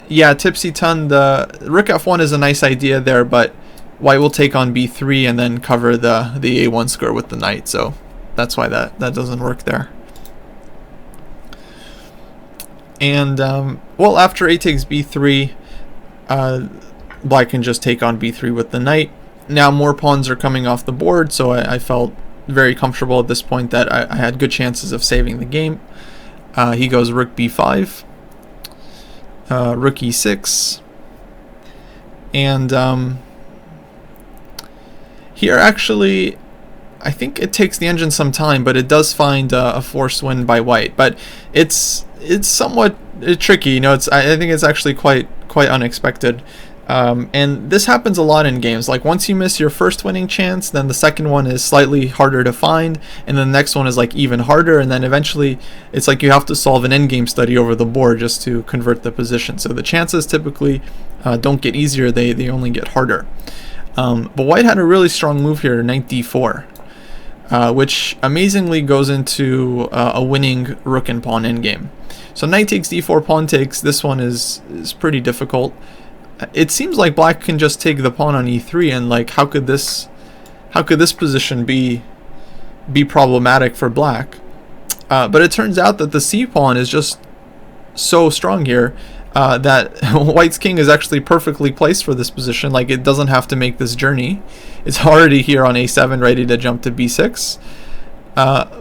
Yeah, tipsy ton. The rook f1 is a nice idea there, but white will take on b3 and then cover the a1 square with the knight, so that's why that doesn't work there. And well, after a takes b3, black can just take on b3 with the knight. Now more pawns are coming off the board, so I felt very comfortable at this point that I had good chances of saving the game. He goes rook b5, rook e6, and here actually I think it takes the engine some time, but it does find a forced win by white. But it's somewhat tricky, you know. I think it's actually quite unexpected. And this happens a lot in games. Like once you miss your first winning chance, then the second one is slightly harder to find, and then the next one is like even harder, and then eventually it's like you have to solve an endgame study over the board just to convert the position. So the chances typically don't get easier, they only get harder. But white had a really strong move here, knight d4, which amazingly goes into a winning rook and pawn endgame. So knight takes d4, pawn takes. This one is pretty difficult. It seems like black can just take the pawn on e3, and like how could this position be problematic for black? But it turns out that the c pawn is just so strong here that white's king is actually perfectly placed for this position. Like it doesn't have to make this journey. It's already here on a7, ready to jump to b6.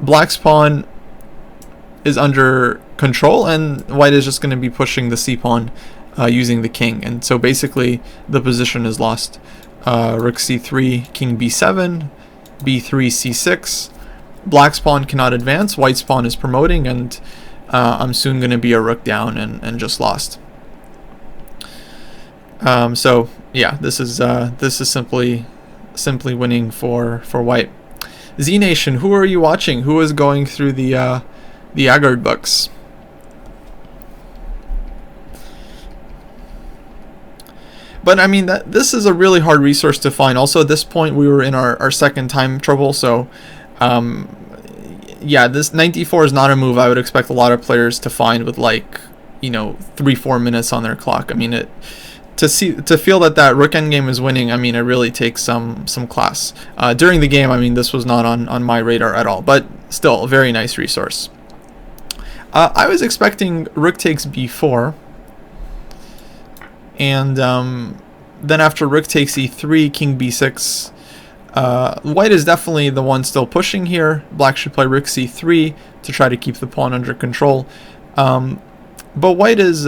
Black's pawn is under control, and white is just going to be pushing the c pawn using the king, and so basically the position is lost. Rook c3, king b7, b3, c6. Black's pawn cannot advance, white's pawn is promoting, and I'm soon going to be a rook down and just lost. So yeah, this is simply winning for white. Z Nation, who are you watching? Who is going through the Agard books? But I mean, this is a really hard resource to find. Also, at this point, we were in our second time trouble, so yeah, this knight d4 is not a move I would expect a lot of players to find with, like, you know, 3-4 minutes on their clock. I mean, to feel that rook endgame is winning, I mean, it really takes some class. During the game, I mean, this was not on my radar at all, but still a very nice resource. I was expecting rook takes b4. And then after rook takes e3, king b6, white is definitely the one still pushing here. Black should play rook c3 to try to keep the pawn under control. But white is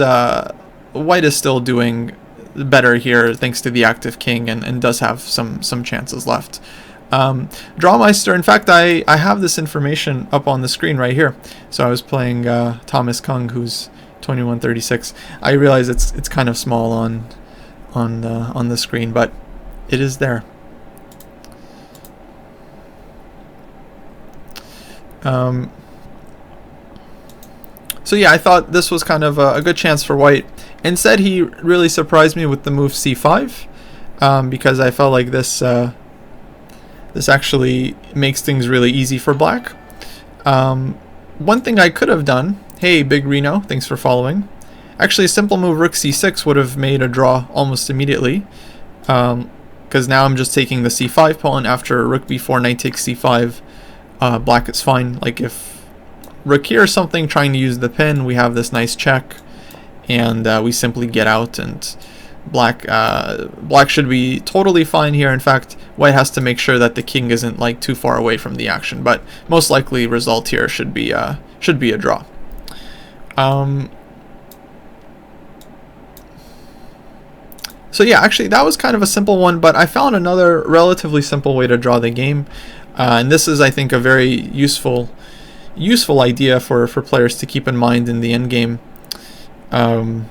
still doing better here thanks to the active king, and does have some chances left. Drawmeister, in fact, I have this information up on the screen right here. So I was playing Thomas Kung, who's 2136. I realize it's kind of small on the screen, but it is there. So yeah, I thought this was kind of a good chance for white. Instead, he really surprised me with the move c5, because I felt like this actually makes things really easy for black. One thing I could have done, hey Big Reno, thanks for following. Actually, a simple move rook c6 would have made a draw almost immediately, because now I'm just taking the c5 pawn. After rook b4, knight takes c5, black is fine. Like if rook here or something, trying to use the pin, we have this nice check, and we simply get out, and black should be totally fine here. In fact, white has to make sure that the king isn't like too far away from the action, but most likely result here should be a draw. So yeah, actually that was kind of a simple one, but I found another relatively simple way to draw the game, and this is, I think, a very useful idea for players to keep in mind in the endgame. No,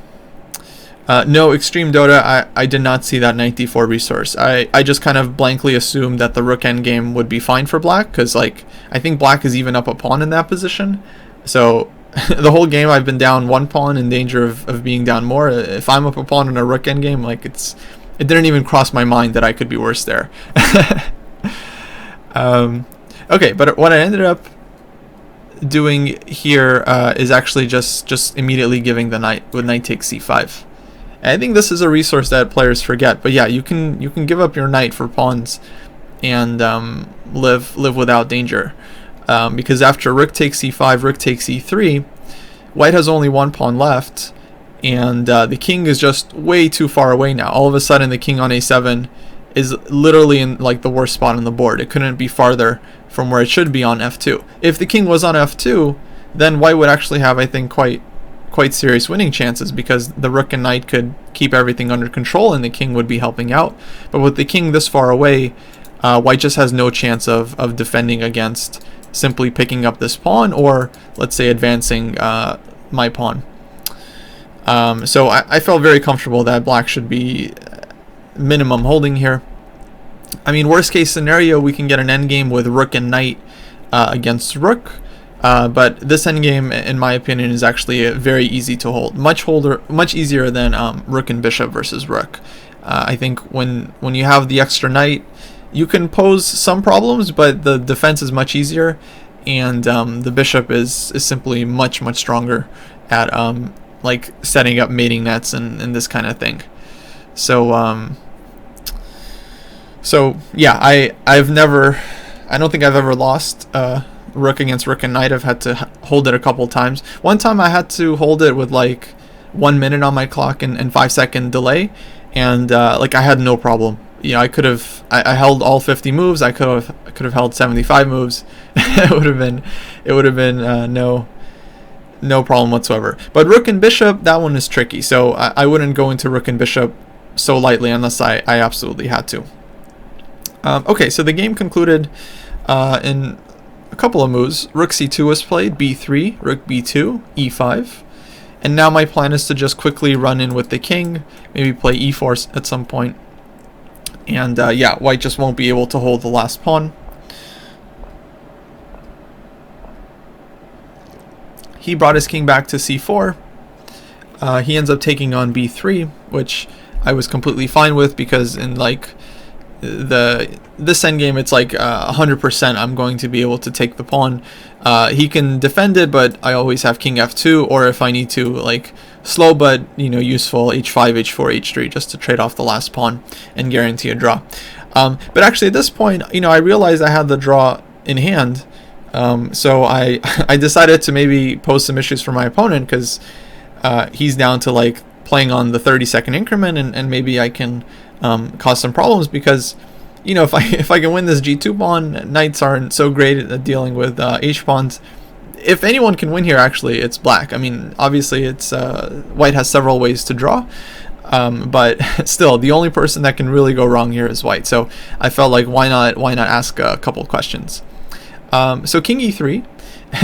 Extreme Dota, I did not see that knight d4 resource. I just kind of blankly assumed that the rook endgame would be fine for black, because like I think black is even up a pawn in that position. So the whole game I've been down one pawn, in danger of being down more. If I'm up a pawn in a rook endgame, like it didn't even cross my mind that I could be worse there. Okay, but what I ended up doing here is actually just immediately giving the knight with knight takes c5. And I think this is a resource that players forget, but yeah, you can give up your knight for pawns and live without danger, because after rook takes c5, rook takes e3, white has only one pawn left, and the king is just way too far away now. All of a sudden the king on a7 is literally in like the worst spot on the board. It couldn't be farther from where it should be on f2. If the king was on f2, then white would actually have, I think, quite serious winning chances, because the rook and knight could keep everything under control and the king would be helping out. But with the king this far away, white just has no chance of defending against simply picking up this pawn, or let's say advancing my pawn. So I felt very comfortable that black should be minimum holding here. I mean, worst case scenario, we can get an endgame with rook and knight against rook, but this endgame, in my opinion, is actually very easy to hold, much easier than rook and bishop versus rook. I think when you have the extra knight, you can pose some problems, but the defense is much easier, and the bishop is simply much stronger at like setting up mating nets and this kind of thing. So yeah, I don't think I've ever lost rook against rook and knight. I've had to hold it a couple times. One time I had to hold it with like 1 minute on my clock and 5-second delay, and like I had no problem. You know, I held all 50 moves. I could have held 75 moves. it would have been no problem whatsoever. But rook and bishop, that one is tricky. So I wouldn't go into rook and bishop so lightly unless I absolutely had to. Okay, so the game concluded in a couple of moves. Rook c2 was played, b3, rook b2, e5. And now my plan is to just quickly run in with the king, maybe play e4 at some point. And yeah, white just won't be able to hold the last pawn. He brought his king back to c4. He ends up taking on b3, which I was completely fine with, because in like this endgame, it's like 100% I'm going to be able to take the pawn. He can defend it, but I always have king f2, or if I need to, like slow but useful, h5, h4, h3, just to trade off the last pawn and guarantee a draw. But actually at this point, I realized I had the draw in hand, so I decided to maybe pose some issues for my opponent, because he's down to like playing on the 30-second increment, and maybe I can cause some problems, because if I can win this g2 pawn, knights aren't so great at dealing with h pawns. If anyone can win here, actually, it's black. I mean, obviously, it's white has several ways to draw, but still, the only person that can really go wrong here is white. So I felt like why not ask a couple questions. So king e3,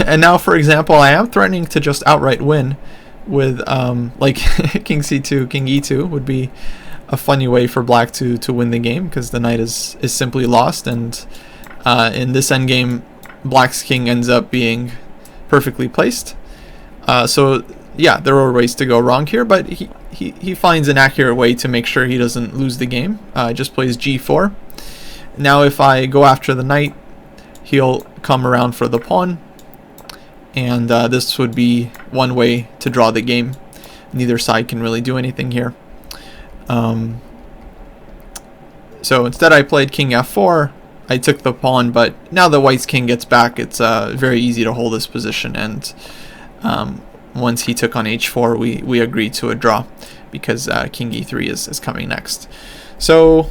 and now, for example, I am threatening to just outright win with like king c2, king e2 would be a funny way for black to win the game, because the knight is simply lost, and in this endgame, black's king ends up being perfectly placed. So yeah, there are ways to go wrong here, but he finds an accurate way to make sure he doesn't lose the game. Just plays g4. Now if I go after the knight, he'll come around for the pawn, and this would be one way to draw the game. Neither side can really do anything here. So instead I played king f4. I took the pawn, but now the white's king gets back, it's very easy to hold this position, and once he took on h4, we agreed to a draw because king e3 is coming next. So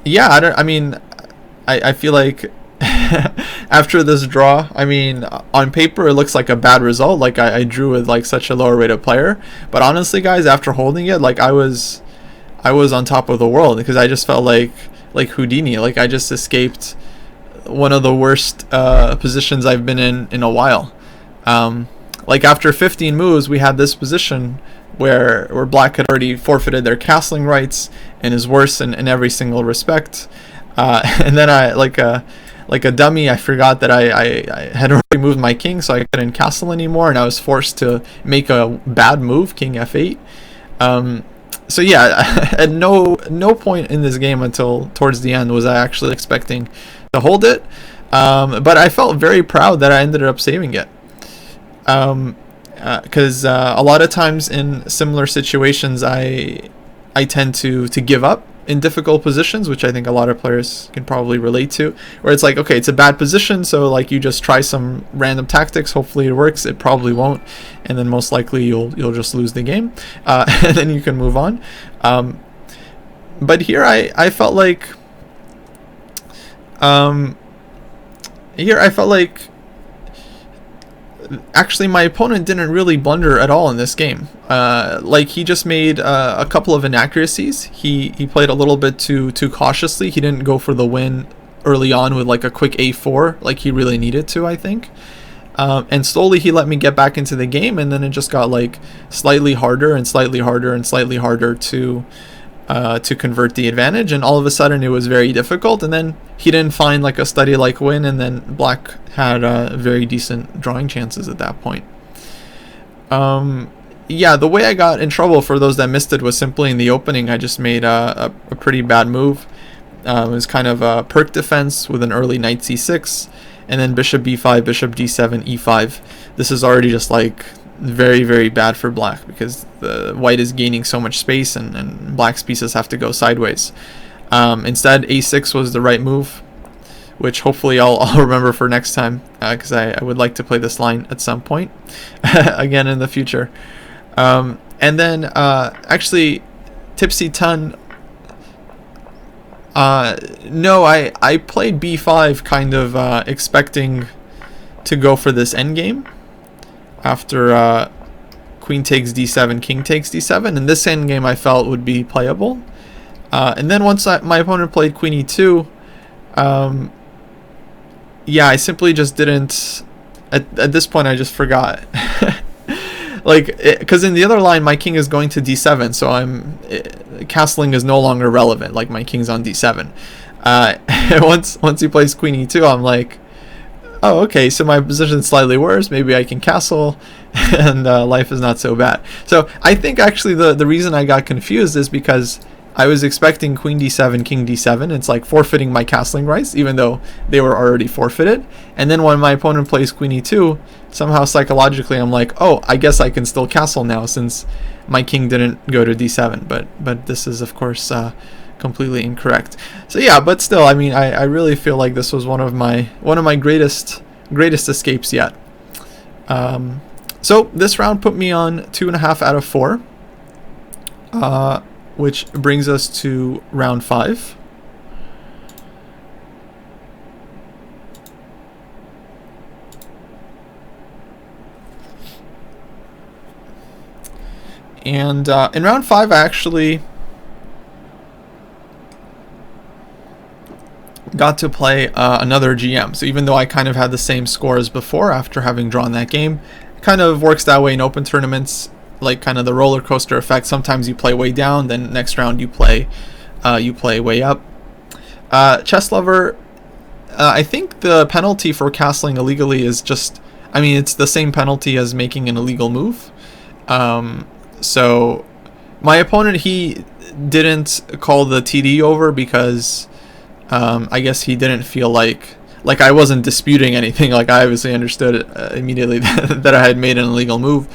yeah, I feel like after this draw, I mean, on paper it looks like a bad result. Like I drew with like such a lower rated player, but honestly, guys, after holding it, like I was on top of the world because I just felt like Houdini. Like I just escaped one of the worst positions I've been in a while. Like after 15 moves, we had this position where Black had already forfeited their castling rights and is worse in every single respect. And then I like a dummy, I forgot that I had already moved my king, so I couldn't castle anymore, and I was forced to make a bad move, king f8. So yeah, at no point in this game until towards the end was I actually expecting to hold it, but I felt very proud that I ended up saving it, because a lot of times in similar situations I tend to give up in difficult positions, which I think a lot of players can probably relate to, where it's like, okay, it's a bad position, so like you just try some random tactics, hopefully it works, it probably won't, and then most likely you'll just lose the game, and then you can move on. But here I felt like actually my opponent didn't really blunder at all in this game. Like he just made a couple of inaccuracies. He played a little bit too cautiously. He didn't go for the win early on with like a quick a4 like he really needed to, I think. And slowly he let me get back into the game, and then it just got like slightly harder and slightly harder and slightly harder to convert the advantage, and all of a sudden it was very difficult, and then he didn't find like a study like win, and then Black had very decent drawing chances at that point. Yeah, the way I got in trouble, for those that missed it, was simply in the opening I just made a pretty bad move. It was kind of a perk defense with an early knight c6, and then bishop b5, bishop d7, e5. This is already just like very, very bad for Black because the white is gaining so much space, and Black's pieces have to go sideways. Instead, a6 was the right move, which hopefully I'll remember for next time, because I would like to play this line at some point again in the future. And then actually, Tipsy Ton, no, I played b5 kind of expecting to go for this endgame after queen takes d7, king takes d7, and this endgame I felt would be playable. And then once my opponent played queen e2, yeah, I simply just didn't, at this point I just forgot. Like, because in the other line my king is going to d7, so castling is no longer relevant, like my king's on d7. Once he plays queen e2, I'm like, oh, okay, so my position's slightly worse, maybe I can castle, and life is not so bad. So I think actually the reason I got confused is because I was expecting queen d7, king d7. It's like forfeiting my castling rights, even though they were already forfeited. And then when my opponent plays queen e2, somehow psychologically I'm like, oh, I guess I can still castle now since my king didn't go to d7. But this is, of course, completely incorrect. So yeah, but still, I mean, I really feel like this was one of my greatest escapes yet. So this round put me on 2.5 out of 4. Which brings us to round 5. And in round 5 I actually got to play another GM. So even though I kind of had the same score as before after having drawn that game, it kind of works that way in open tournaments. Like kind of the roller coaster effect. Sometimes you play way down, then next round you play way up. Chess Lover, I think the penalty for castling illegally is just, I mean, it's the same penalty as making an illegal move. So my opponent, he didn't call the TD over because I guess he didn't feel like I wasn't disputing anything. Like I obviously understood immediately that I had made an illegal move.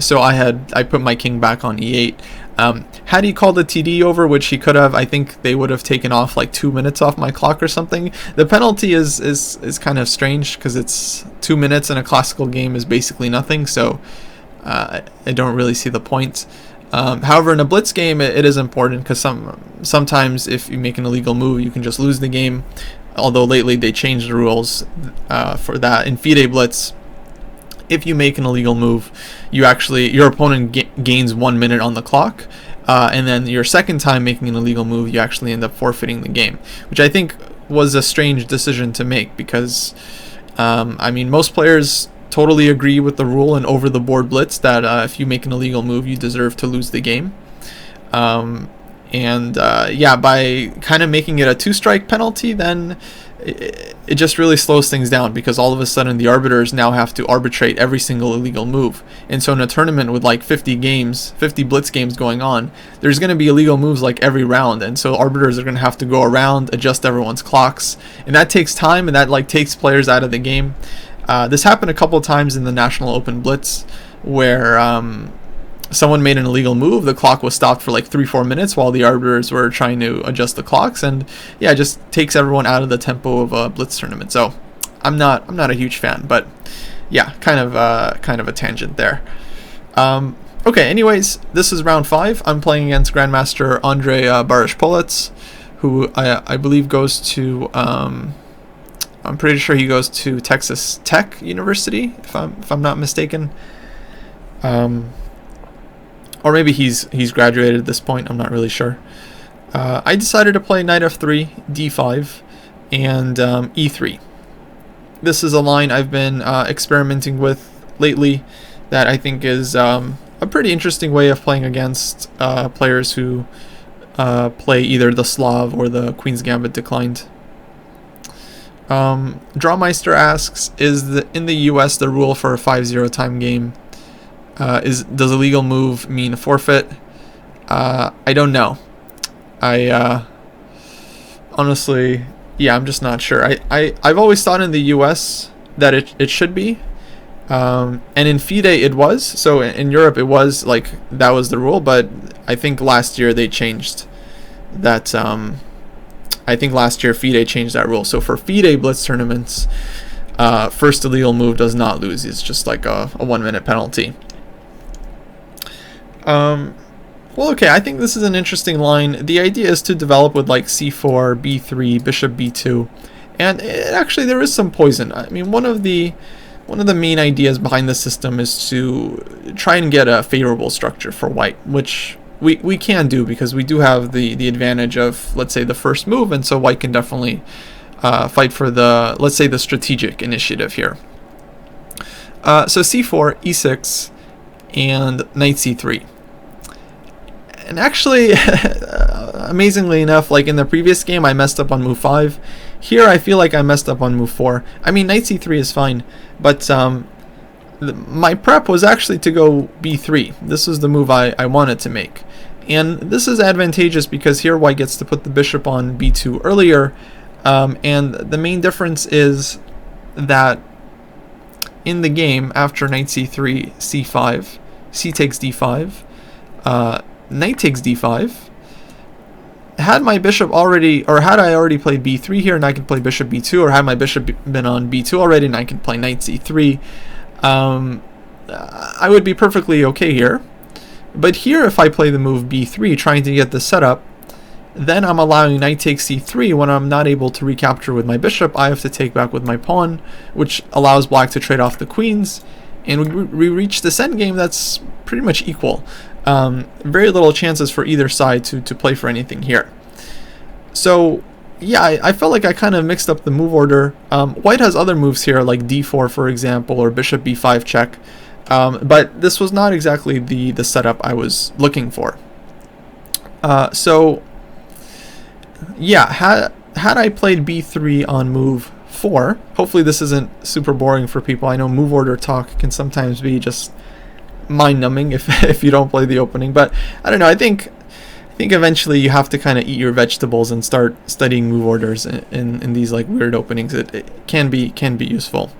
So I put my king back on e8. Had he called the TD over, which he could have, I think they would have taken off like 2 minutes off my clock or something. The penalty is kind of strange because it's 2 minutes in a classical game is basically nothing, so I don't really see the point. However, in a blitz game, it is important because sometimes if you make an illegal move, you can just lose the game. Although lately they changed the rules for that. In FIDE Blitz, if you make an illegal move, your opponent gains 1 minute on the clock, and then your second time making an illegal move, you actually end up forfeiting the game, which I think was a strange decision to make because, I mean, most players totally agree with the rule and over the board blitz that if you make an illegal move, you deserve to lose the game. Yeah, by kind of making it a 2-strike penalty, then it just really slows things down because all of a sudden the arbiters now have to arbitrate every single illegal move. And so in a tournament with like 50 blitz games going on, there's going to be illegal moves like every round. And so arbiters are going to have to go around, adjust everyone's clocks. And that takes time, and that like takes players out of the game. This happened a couple of times in the National Open Blitz where someone made an illegal move, the clock was stopped for like 3-4 minutes while the arbiters were trying to adjust the clocks, and yeah, it just takes everyone out of the tempo of a blitz tournament. So I'm not a huge fan, but yeah, kind of a tangent there. Okay, anyways, this is round 5. I'm playing against Grandmaster Andrei Barish-Polets, who I believe goes to I'm pretty sure he goes to Texas Tech University, if I'm not mistaken. Or maybe he's graduated at this point. I'm not really sure. I decided to play knight f3, d5, and e3. This is a line I've been experimenting with lately that I think is a pretty interesting way of playing against players who play either the Slav or the Queen's Gambit declined. Drawmeister asks, in the US the rule for a 5-0 time game does a legal move mean a forfeit? I don't know. I honestly, yeah, I'm just not sure. I've always thought in the US that it should be, and in FIDE it was. So in Europe it was like that was the rule, but I think last year they changed that. I think last year FIDE changed that rule. So for FIDE blitz tournaments, first illegal move does not lose. It's just like a 1 minute penalty. Well, okay, I think this is an interesting line. The idea is to develop with like c4, b3, bishop b2, and actually there is some poison. I mean, one of the main ideas behind the system is to try and get a favorable structure for white, which we can do because we do have the advantage of, let's say, the first move, and so white can definitely fight for the, let's say, the strategic initiative here. So c4, e6, and knight c3. And actually, amazingly enough, like in the previous game, I messed up on move 5. Here, I feel like I messed up on move 4. I mean, knight c3 is fine, but my prep was actually to go b3. This was the move I wanted to make. And this is advantageous because here white gets to put the bishop on b2 earlier. And the main difference is that in the game, after knight c3, c5, c takes d5, knight takes d5. Had my bishop already, or had I already played b3 here, and I can play bishop b2, or had my bishop been on b2 already, and I can play knight c3, I would be perfectly okay here. But here, if I play the move b3, trying to get the setup, then I'm allowing knight takes c3 when I'm not able to recapture with my bishop. I have to take back with my pawn, which allows black to trade off the queens, and we reach this endgame that's pretty much equal. Very little chances for either side to play for anything here. So yeah, I felt like I kind of mixed up the move order. White has other moves here like d4, for example, or bishop b5 check, but this was not exactly the setup I was looking for. So yeah, had I played b3 on move 4, hopefully this isn't super boring for people. I know move order talk can sometimes be just mind-numbing if you don't play the opening, but I don't know, I think eventually you have to kind of eat your vegetables and start studying move orders in these like weird openings. It can be useful.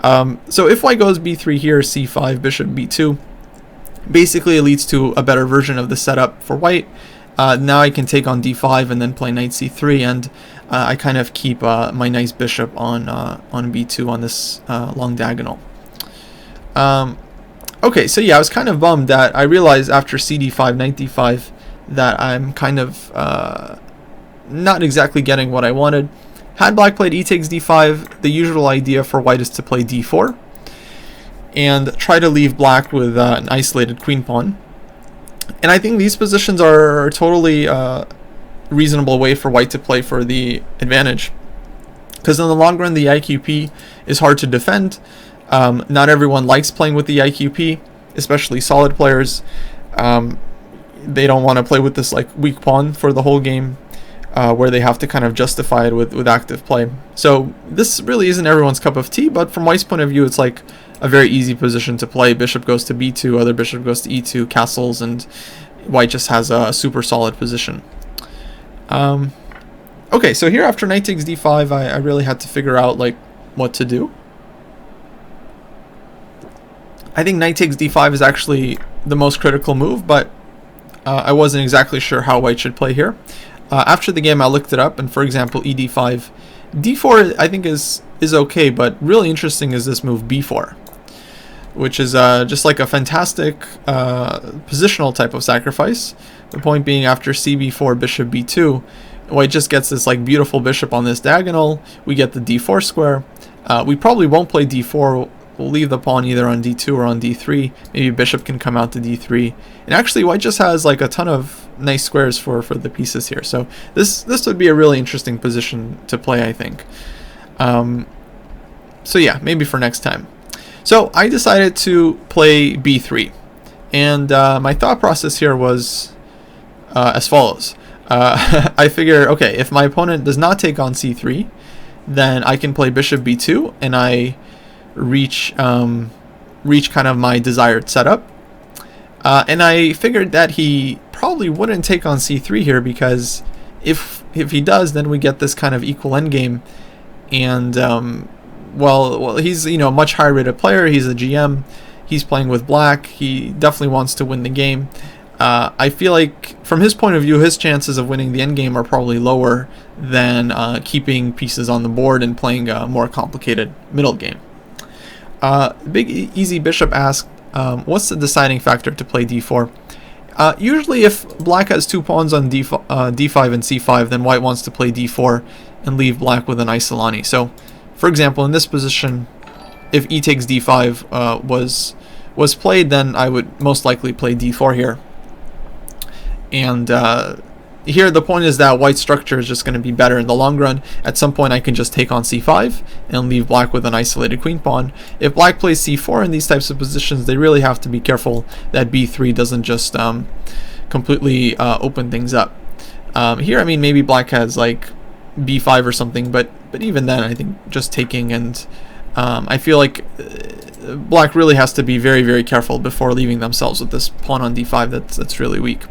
So if white goes b3 here, c5, bishop b2, Basically, it leads to a better version of the setup for white. Now I can take on d5 and then play knight c3, and I kind of keep my nice bishop on b2 on this long diagonal. Okay, so yeah, I was kind of bummed that I realized after cd5, knight d5, that I'm kind of not exactly getting what I wanted. Had black played e takes d5, the usual idea for white is to play d4 and try to leave black with an isolated queen pawn. And I think these positions are a totally reasonable way for white to play for the advantage, because in the long run the IQP is hard to defend. Not everyone likes playing with the IQP, especially solid players. They don't want to play with this like weak pawn for the whole game, where they have to kind of justify it with active play. So this really isn't everyone's cup of tea, but from white's point of view, it's like a very easy position to play. Bishop goes to b2, other bishop goes to e2, castles, and white just has a super solid position. Okay, so here after knight takes d5, I really had to figure out like what to do. I think knight takes d5 is actually the most critical move, but I wasn't exactly sure how white should play here. After the game I looked it up, and for example ed5, d4 I think is okay, but really interesting is this move b4, which is just like a fantastic positional type of sacrifice. The point being, after cb4, bishop b2, white just gets this like beautiful bishop on this diagonal. We get the d4 square. We probably won't play d4. We'll leave the pawn either on d2 or on d3. Maybe bishop can come out to d3. And actually white just has like a ton of nice squares for the pieces here. So this would be a really interesting position to play, I think. So yeah, maybe for next time. So I decided to play b3. And my thought process here was as follows. I figure, okay, if my opponent does not take on c3, then I can play bishop b2, and I reach kind of my desired setup. And I figured that he probably wouldn't take on c3 here, because if he does, then we get this kind of equal endgame. And well, he's a much higher rated player. He's a GM. He's playing with black. He definitely wants to win the game. I feel like from his point of view, his chances of winning the endgame are probably lower than keeping pieces on the board and playing a more complicated middle game. Big Easy Bishop asked, what's the deciding factor to play d4? Usually if black has two pawns on d5 and c5, then white wants to play d4 and leave black with an isolani. So, for example, in this position, if e takes d5 was played, then I would most likely play d4 here. And here the point is that white's structure is just going to be better in the long run. At some point I can just take on c5 and leave black with an isolated queen pawn. If black plays c4 in these types of positions, they really have to be careful that b3 doesn't just completely open things up. Here, I mean, maybe black has like b5 or something, but even then I think just taking, and I feel like black really has to be very, very careful before leaving themselves with this pawn on d5 that's really weak.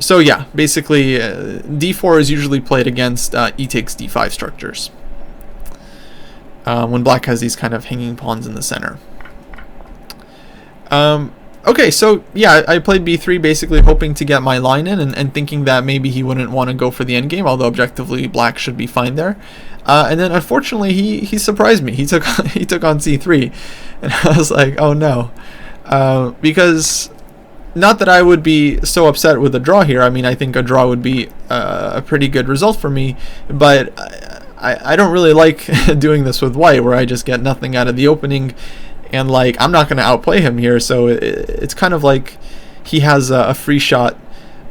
So yeah, basically d4 is usually played against e takes d5 structures when black has these kind of hanging pawns in the center. Okay, so yeah, I played b3 basically hoping to get my line in, and thinking that maybe he wouldn't want to go for the endgame, although objectively black should be fine there. And then unfortunately he surprised me. He took on c3, and I was like, oh no, because not that I would be so upset with a draw here. I mean, I think a draw would be a pretty good result for me, but I don't really like doing this with white, where I just get nothing out of the opening, and like I'm not going to outplay him here. So it's kind of like he has a free shot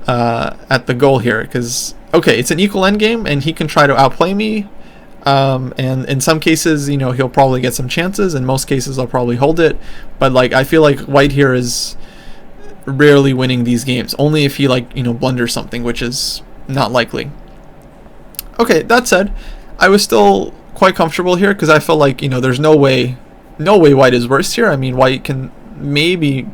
at the goal here, because okay, it's an equal endgame, and he can try to outplay me. And in some cases, he'll probably get some chances. In most cases, I'll probably hold it. But like, I feel like white here is rarely winning these games, only if he blunders something, which is not likely. Okay, that said, I was still quite comfortable here, because I felt like there's no way white is worse here. I mean, white can maybe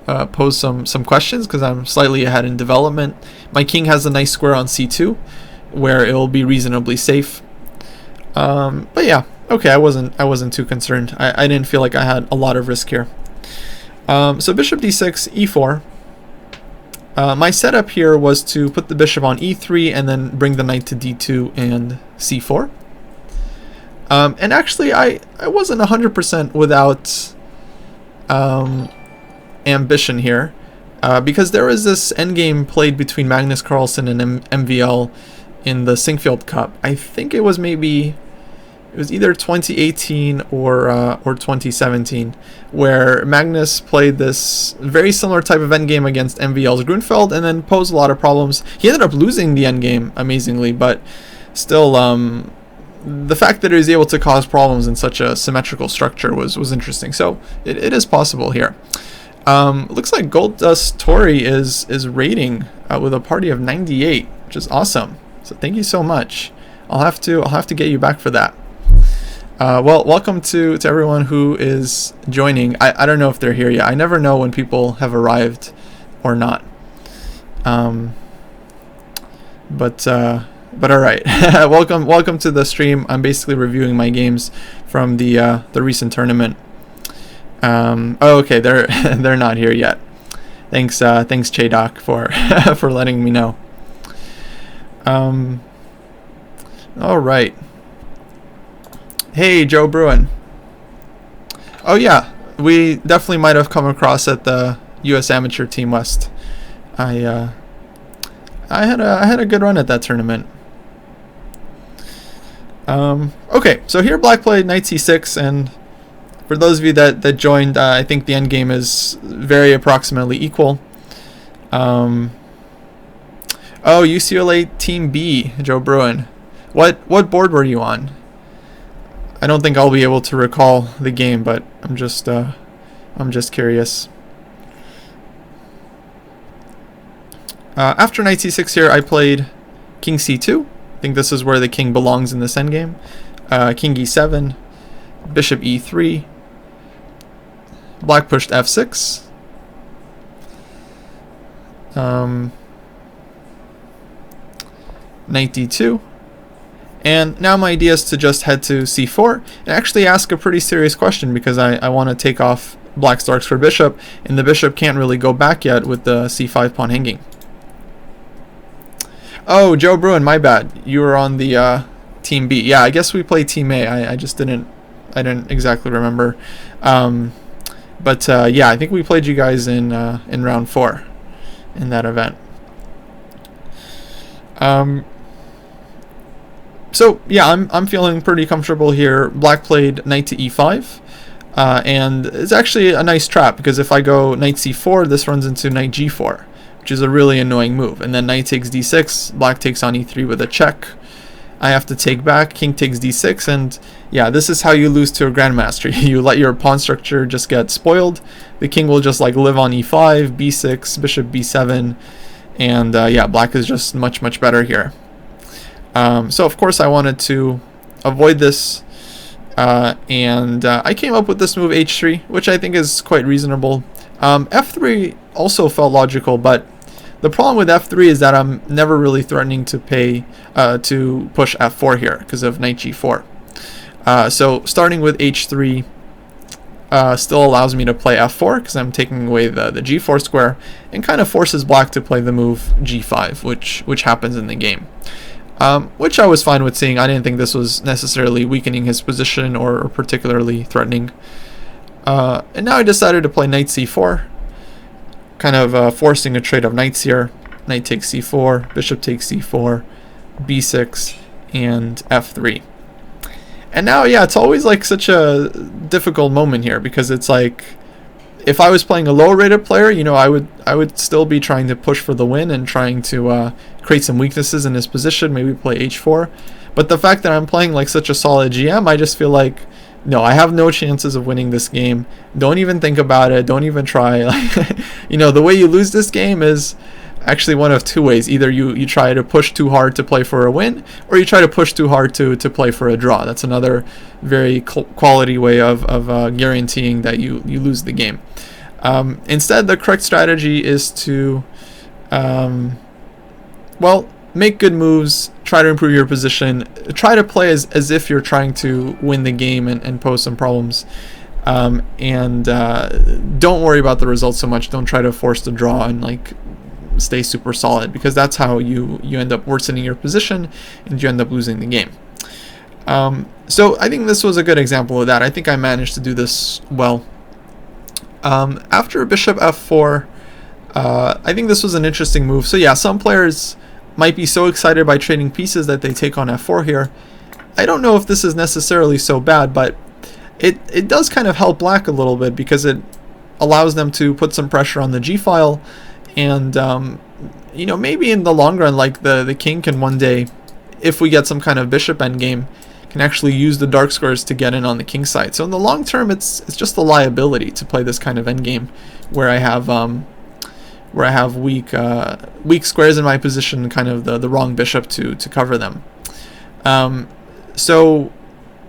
pose some questions, because I'm slightly ahead in development. My king has a nice square on c2 where it will be reasonably safe. But yeah, okay, I wasn't too concerned. I didn't feel like I had a lot of risk here. So bishop d6, e4. My setup here was to put the bishop on e3 and then bring the knight to d2 and c4. And actually, I wasn't 100% without ambition here, because there was this endgame played between Magnus Carlsen and MVL in the Sinkfield Cup. I think it was either 2018 or 2017, where Magnus played this very similar type of endgame against MVL's Grunfeld and then posed a lot of problems. He ended up losing the endgame, amazingly, but still, the fact that he was able to cause problems in such a symmetrical structure was interesting. So it is possible here. Looks like Gold Dust Tori is rating with a party of 98, which is awesome. So thank you so much. I'll have to get you back for that. Well, welcome to everyone who is joining. I don't know if they're here yet. I never know when people have arrived or not. But all right. welcome to the stream. I'm basically reviewing my games from the recent tournament. Oh, okay, they're not here yet. Thanks Chaydoc for letting me know. All right. Hey, Joe Bruin. Oh yeah, we definitely might have come across at the U.S. Amateur Team West. I had a good run at that tournament. Okay, so here Black played knight c6, and for those of you that joined, I think the endgame is very approximately equal. Oh, UCLA Team B, Joe Bruin. What board were you on? I don't think I'll be able to recall the game, but I'm just curious. After knight c6 here, I played king c2. I think this is where the king belongs in this endgame. King e7, bishop e3. Black pushed f6. Knight d2. And now my idea is to just head to c4 and actually ask a pretty serious question, because I want to take off Black's darks for bishop, and the bishop can't really go back yet with the c5 pawn hanging. Oh, Joe Bruin, my bad. You were on the Team B. Yeah, I guess we played Team A. I just didn't exactly remember. But yeah, I think we played you guys in round 4 in that event. So yeah, I'm feeling pretty comfortable here. Black played knight to e5, and it's actually a nice trap, because if I go knight c4, this runs into knight g4, which is a really annoying move. And then knight takes d6, Black takes on e3 with a check. I have to take back, king takes d6, and yeah, this is how you lose to a grandmaster. You let your pawn structure just get spoiled. The king will just like live on e5, b6, bishop b7, and yeah, Black is just much better here. So of course I wanted to avoid this, and I came up with this move h3, which I think is quite reasonable. F3 also felt logical, but the problem with f3 is that I'm never really threatening to push f4 here because of knight g4. So starting with h3 still allows me to play f4 because I'm taking away the g4 square, and kind of forces Black to play the move g5, which happens in the game. Which I was fine with seeing. I didn't think this was necessarily weakening his position or particularly threatening. And now I decided to play knight c4, kind of forcing a trade of knights here. Knight takes c4, bishop takes c4, b6, and f3. And now, yeah, it's always like such a difficult moment here, because it's like, if I was playing a lower rated player, you know, I would still be trying to push for the win and trying to create some weaknesses in his position, maybe play h4. But the fact that I'm playing like such a solid GM, I just feel like, no, I have no chances of winning this game. Don't even think about it. Don't even try. You know, the way you lose this game is actually one of two ways. Either you try to push too hard to play for a win, or you try to push too hard to play for a draw. That's another very quality way of guaranteeing that you lose the game. Instead, the correct strategy is to, well, make good moves, try to improve your position, try to play as if you're trying to win the game and pose some problems. And don't worry about the results so much. Don't try to force the draw and like stay super solid, because that's how you end up worsening your position and you end up losing the game. So I think this was a good example of that. I think I managed to do this well. After bishop f4, I think this was an interesting move. So yeah, some players might be so excited by trading pieces that they take on f4 here. I don't know if this is necessarily so bad, but it does kind of help black a little bit, because it allows them to put some pressure on the g file, and you know, maybe in the long run, like the king can one day, if we get some kind of bishop endgame, can actually use the dark squares to get in on the king side. So in the long term, it's just a liability to play this kind of endgame where I have weak squares in my position, kind of the wrong bishop to cover them. So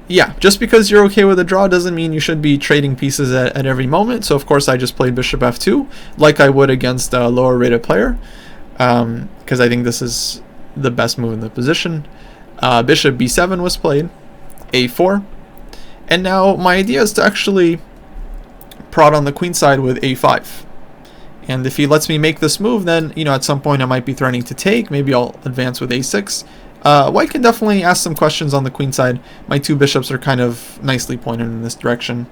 yeah, just because you're okay with a draw doesn't mean you should be trading pieces at every moment. So of course I just played bishop f2 like I would against a lower rated player, because I think this is the best move in the position. Bishop b7 was played, a4, and now my idea is to actually prod on the queen side with a5. And if he lets me make this move, then, you know, at some point I might be threatening to take. Maybe I'll advance with a6. White can definitely ask some questions on the queen side. My two bishops are kind of nicely pointed in this direction.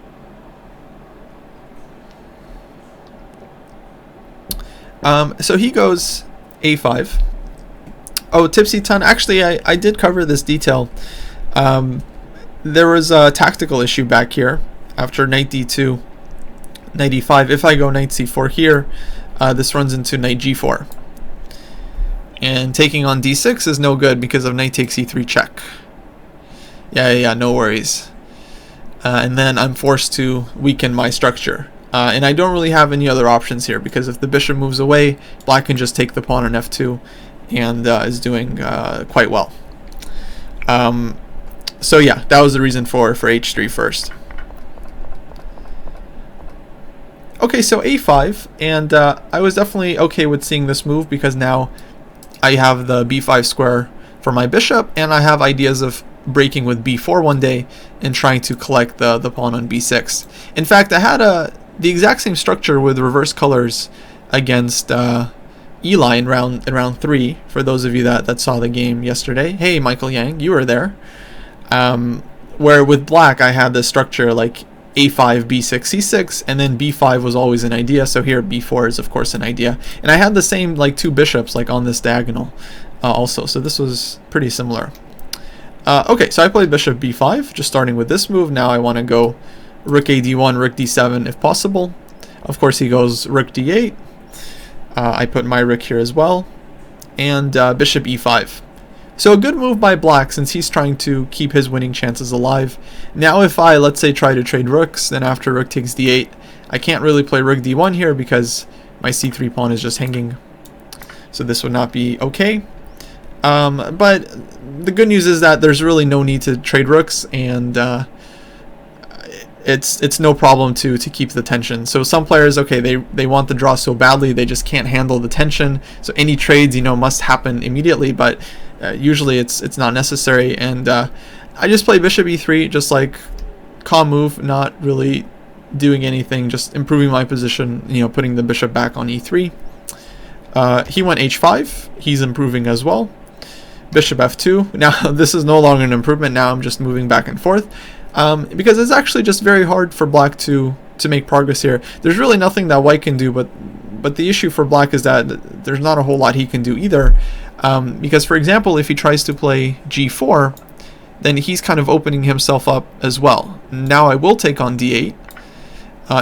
So he goes a5. Oh, Tipsy Ton. Actually, I did cover this detail. There was a tactical issue back here after knight d2, knight e5. If I go knight c4 here, this runs into knight g4. And taking on d6 is no good because of knight takes e3 check. Yeah, no worries. And then I'm forced to weaken my structure. And I don't really have any other options here, because if the bishop moves away, black can just take the pawn on f2 and is doing quite well. So yeah, that was the reason for h3 first. Okay, so a5, and I was definitely okay with seeing this move, because now I have the b5 square for my bishop, and I have ideas of breaking with b4 one day and trying to collect the pawn on b6. In fact, I had the exact same structure with reverse colors against Eli in round 3, for those of you that saw the game yesterday. Hey, Michael Yang, you were there. Where with black, I had this structure like a5, b6, c6, and then b5 was always an idea. So here b4 is of course an idea, and I had the same like two bishops like on this diagonal also. So this was pretty similar. Okay, so I played bishop b5, just starting with this move. Now I want to go rook a d1, rook d7 if possible. Of course he goes rook d8. I put my rook here as well, and bishop e5. So a good move by black, since he's trying to keep his winning chances alive. Now if I, let's say, try to trade rooks, then after rook takes d8, I can't really play rook d1 here because my c3 pawn is just hanging. So this would not be okay. But the good news is that there's really no need to trade rooks, and it's no problem to keep the tension. So some players, okay, they want the draw so badly they just can't handle the tension. So any trades, you know, must happen immediately, but usually it's not necessary. And I just play bishop e3, just like calm move, not really doing anything, just improving my position, you know, putting the bishop back on e3. He went h5, he's improving as well. Bishop f2. Now this is no longer an improvement, now I'm just moving back and forth. Because it's actually just very hard for black to make progress here. There's really nothing that white can do, but the issue for black is that there's not a whole lot he can do either. Because for example, if he tries to play g4, then he's kind of opening himself up as well. Now I will take on d8.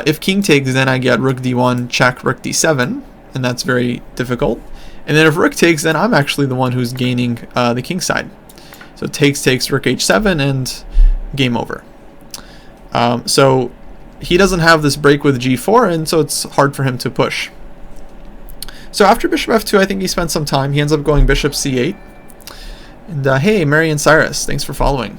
If king takes, then I get rook d1, check, rook d7, and that's very difficult. And then if rook takes, then I'm actually the one who's gaining the king side. So takes, rook h7, and game over. So he doesn't have this break with g4, and so it's hard for him to push. So after bishop f2, I think he spent some time. He ends up going bishop c8. And hey, Marian Cyrus, thanks for following.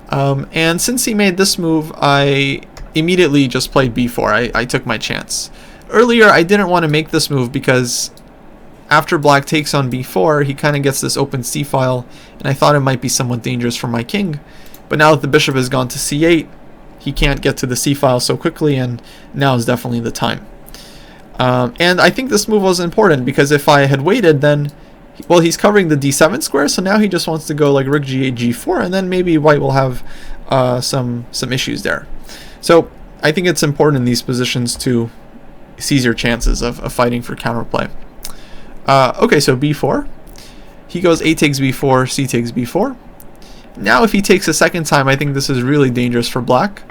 And since he made this move, I immediately just played b4. I took my chance. Earlier, I didn't want to make this move because after black takes on b4, he kind of gets this open c-file, and I thought it might be somewhat dangerous for my king. But now that the bishop has gone to c8, he can't get to the c file so quickly, and now is definitely the time. And I think this move was important, because if I had waited, then, well, he's covering the d7 square, so now he just wants to go like rook g8, g4, and then maybe white will have some issues there. So I think it's important in these positions to seize your chances of fighting for counterplay. Okay, so b4. He goes a takes b4, c takes b4. Now if he takes a second time, I think this is really dangerous for black.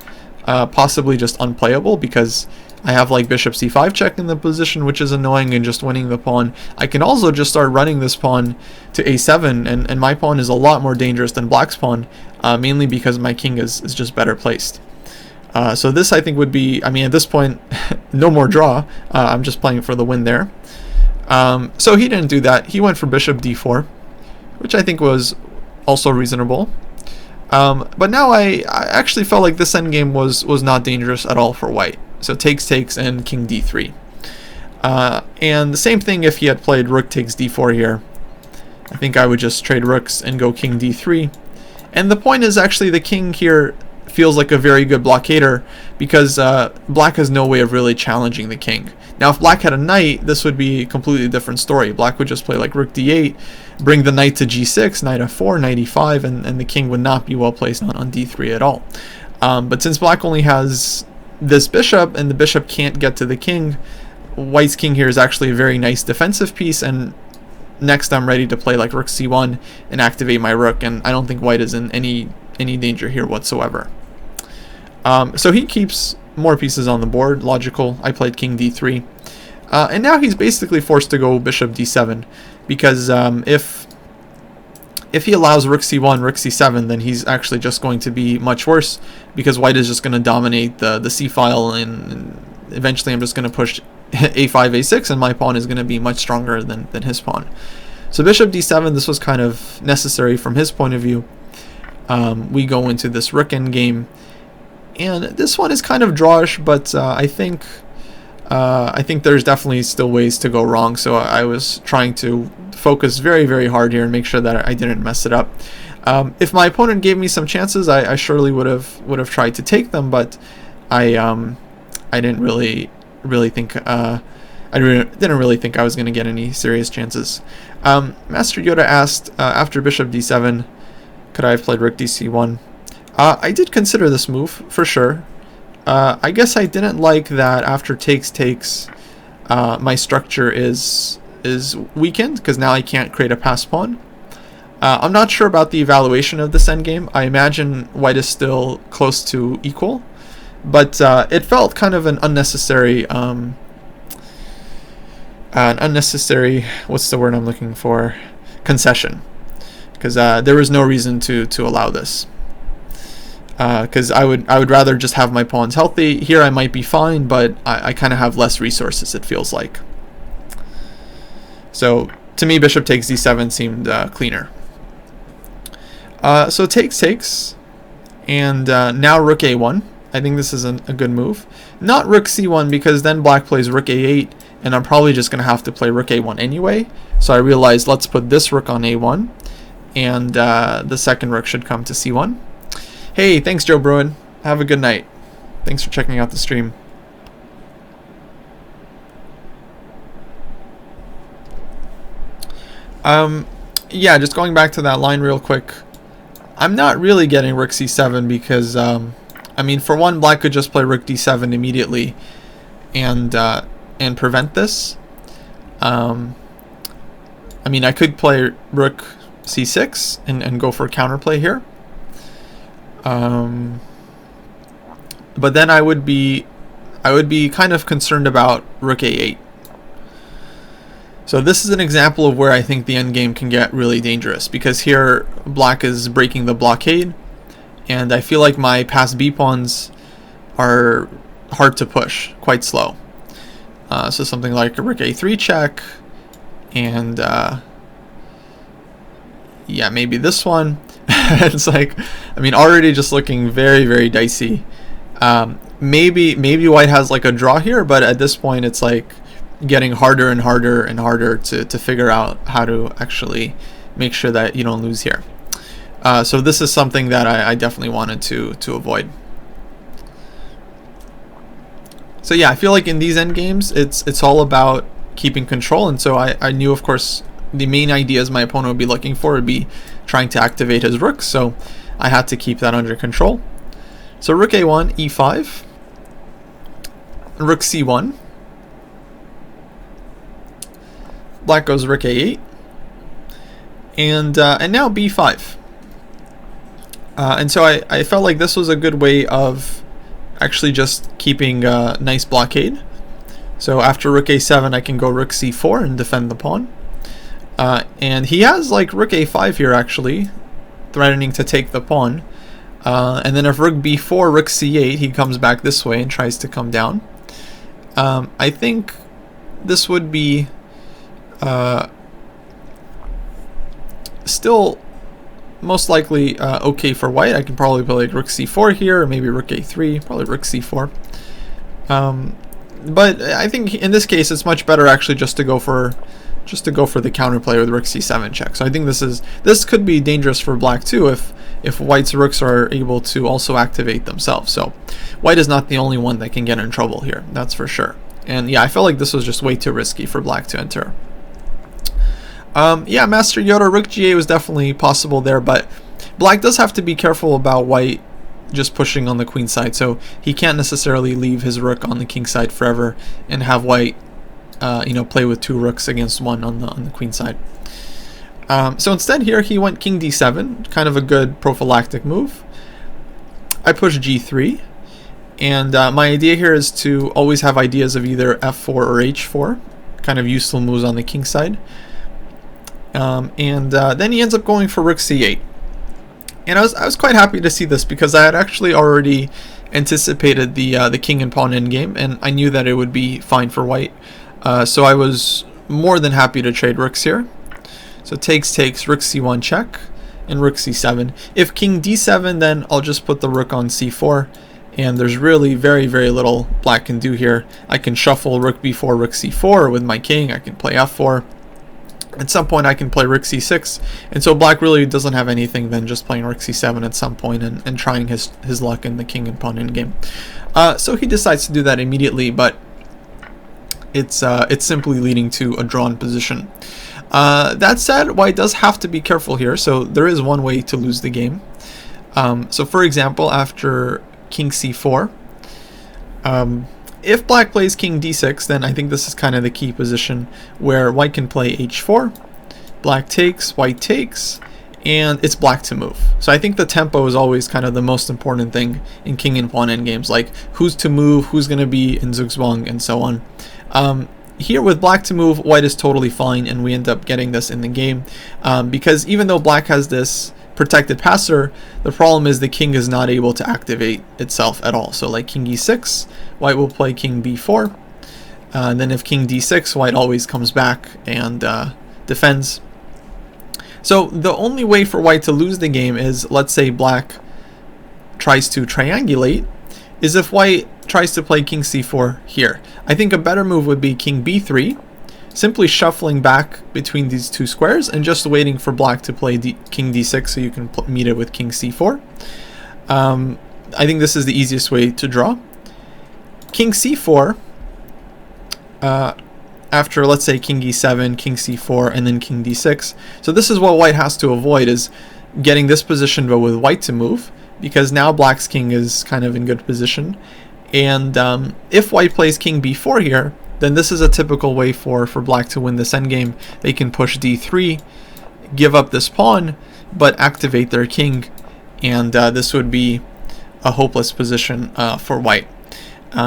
Possibly just unplayable, because I have like bishop c5 check in the position, which is annoying, and just winning the pawn. I can also just start running this pawn to a7, and my pawn is a lot more dangerous than black's pawn, mainly because my king is just better placed. So this, I think, would be, I mean, at this point, no more draw. I'm just playing for the win there. So he didn't do that. He went for bishop d4, which I think was also reasonable. But now I actually felt like this endgame was not dangerous at all for white. So takes, and king d3. And the same thing if he had played rook takes d4 here. I think I would just trade rooks and go king d3. And the point is, actually, the king here feels like a very good blockader, because black has no way of really challenging the king. Now if black had a knight, this would be a completely different story. Black would just play like rook d8, bring the knight to g6, knight f4, knight e5, and the king would not be well placed on d3 at all. But since black only has this bishop, and the bishop can't get to the king, white's king here is actually a very nice defensive piece, and next I'm ready to play like rook c1 and activate my rook, and I don't think white is in any danger here whatsoever. So he keeps more pieces on the board, logical. I played king d3. And now he's basically forced to go bishop d7, because if he allows rook c1, rook c7, then he's actually just going to be much worse, because white is just going to dominate the c file, and eventually I'm just going to push a5, a6, and my pawn is going to be much stronger than his pawn. So bishop d7, this was kind of necessary from his point of view. We go into this rook endgame, and this one is kind of drawish, but I think there's definitely still ways to go wrong. So I was trying to focus very, very hard here and make sure that I didn't mess it up. If my opponent gave me some chances, I surely would have tried to take them, but I didn't really think didn't really think I was going to get any serious chances. Master Yoda asked, after bishop d7, could I have played rook dc1? I did consider this move, for sure. I guess I didn't like that after takes, my structure is weakened, because now I can't create a pass pawn. I'm not sure about the evaluation of this endgame. I imagine white is still close to equal, but it felt kind of an unnecessary, what's the word I'm looking for? Concession. Because there was no reason to allow this. Because I would rather just have my pawns healthy. Here I might be fine, but I kind of have less resources, it feels like. So to me, bishop takes d7 seemed cleaner. So takes, and now rook a1. I think this is a good move. Not rook c1, because then black plays rook a8, and I'm probably just going to have to play rook a1 anyway. So I realized, let's put this rook on a1, and the second rook should come to c1. Hey, thanks Joe Bruin. Have a good night. Thanks for checking out the stream. Yeah, just going back to that line real quick. I'm not really getting rook c7 because, I mean, for one, black could just play rook d7 immediately and prevent this. I mean, I could play rook c6 and go for counterplay here. But then I would be kind of concerned about rook a8. So this is an example of where I think the endgame can get really dangerous, because here black is breaking the blockade, and I feel like my passed b pawns are hard to push, quite slow. So something like a rook a3 check, and yeah, maybe this one. It's like, I mean, already just looking very, very dicey. Maybe white has like a draw here, but at this point it's like getting harder and harder and harder to figure out how to actually make sure that you don't lose here. So this is something that I definitely wanted to avoid. So yeah, I feel like in these endgames, it's all about keeping control. And so I knew, of course, the main ideas my opponent would be looking for would be trying to activate his rooks. So I had to keep that under control. So rook a1, e5, rook c1. Black goes rook a8, and now b5. And so I felt like this was a good way of actually just keeping a nice blockade. So after rook a7, I can go rook c4 and defend the pawn. And he has like rook a5 here, actually, threatening to take the pawn. And then if rook b4, rook c8, he comes back this way and tries to come down. I think this would be still most likely okay for white. I can probably play like rook c4 here, or maybe rook a3, probably rook c4. But I think in this case it's much better actually just to go for the counterplay with rook c7 check. So I think this could be dangerous for black too if white's rooks are able to also activate themselves. So white is not the only one that can get in trouble here, that's for sure. And yeah, I felt like this was just way too risky for black to enter. Yeah, Master Yoda, rook g8 was definitely possible there, but black does have to be careful about white just pushing on the queen side. So he can't necessarily leave his rook on the king side forever and have white play with two rooks against one on the queen side. So instead here he went king d7, kind of a good prophylactic move. I push g3, and my idea here is to always have ideas of either f4 or h4, kind of useful moves on the king side. Then he ends up going for rook c8. And I was quite happy to see this because I had actually already anticipated the king and pawn endgame, and I knew that it would be fine for white. So I was more than happy to trade rooks here. So takes, rook c1 check, and rook c7. If king d7, then I'll just put the rook on c4, and there's really very, very little black can do here. I can shuffle rook b4, rook c4 with my king. I can play f4. At some point I can play rook c6, and so black really doesn't have anything than just playing rook c7 at some point and trying his luck in the king and pawn endgame. So he decides to do that immediately, but it's simply leading to a drawn position. That said, white does have to be careful here, so there is one way to lose the game. So for example, after king c4, if black plays king d6, then I think this is kind of the key position where white can play h4, black takes, white takes, and it's black to move. So I think the tempo is always kind of the most important thing in king and pawn endgames, like who's to move, who's going to be in zugzwang, and so on. Here with black to move, white is totally fine, and we end up getting this in the game, because even though black has this protected passer, the problem is the king is not able to activate itself at all. So like king e6, white will play king b4, and then if king d6, white always comes back and defends. So the only way for white to lose the game is, let's say black tries to triangulate, is if white tries to play king c4 here. I think a better move would be king b3, simply shuffling back between these two squares and just waiting for black to play king d6 so you can meet it with king c4. I think this is the easiest way to draw. King c4, after let's say king e7, king c4, and then king d6. So this is what white has to avoid, is getting this position but with white to move, because now black's king is kind of in good position. And if white plays king b4 here, then this is a typical way for black to win this endgame. They can push d3, give up this pawn, but activate their king, and this would be a hopeless position for white.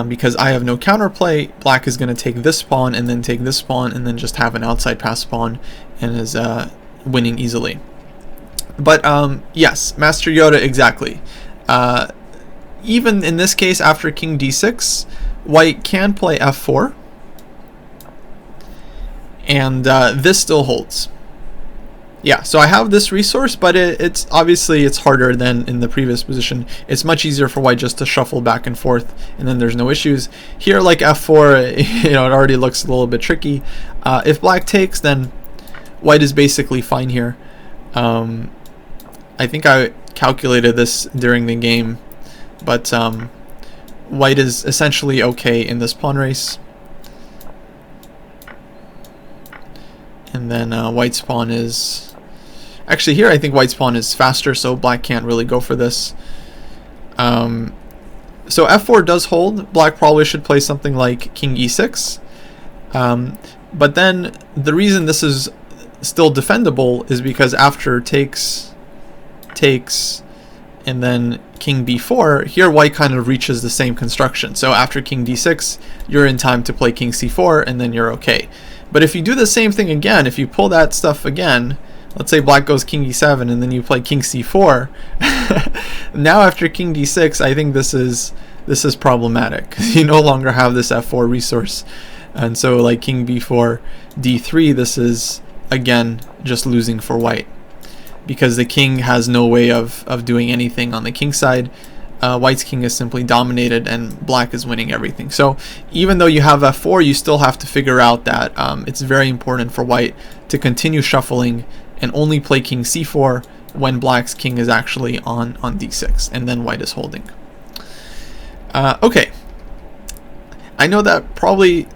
Because I have no counterplay, black is going to take this pawn and then take this pawn and then just have an outside pass pawn and is winning easily. But yes, Master Yoda, exactly. Even in this case, after king d6, white can play f4. And this still holds. Yeah, so I have this resource, but it's obviously it's harder than in the previous position. It's much easier for white just to shuffle back and forth, and then there's no issues. Here, like f4, it already looks a little bit tricky. If black takes, then white is basically fine here. I think I calculated this during the game, but white is essentially okay in this pawn race. And then white's pawn is... Actually, here I think white's pawn is faster, so black can't really go for this. So f4 does hold. Black probably should play something like king e6. But then the reason this is still defendable is because after takes, and then king b4, here white kind of reaches the same construction. So after king d6, you're in time to play king c4, and then you're okay. But if you do the same thing again, if you pull that stuff again, let's say black goes king e7 and then you play king c4, now after king d6, I think this is problematic. You no longer have this f4 resource. And so like king b4, d3, this is again just losing for white, because the king has no way of doing anything on the king side. White's king is simply dominated and black is winning everything. So even though you have f4, you still have to figure out that it's very important for white to continue shuffling and only play king c4 when black's king is actually on d6, and then white is holding. Okay, I know that probably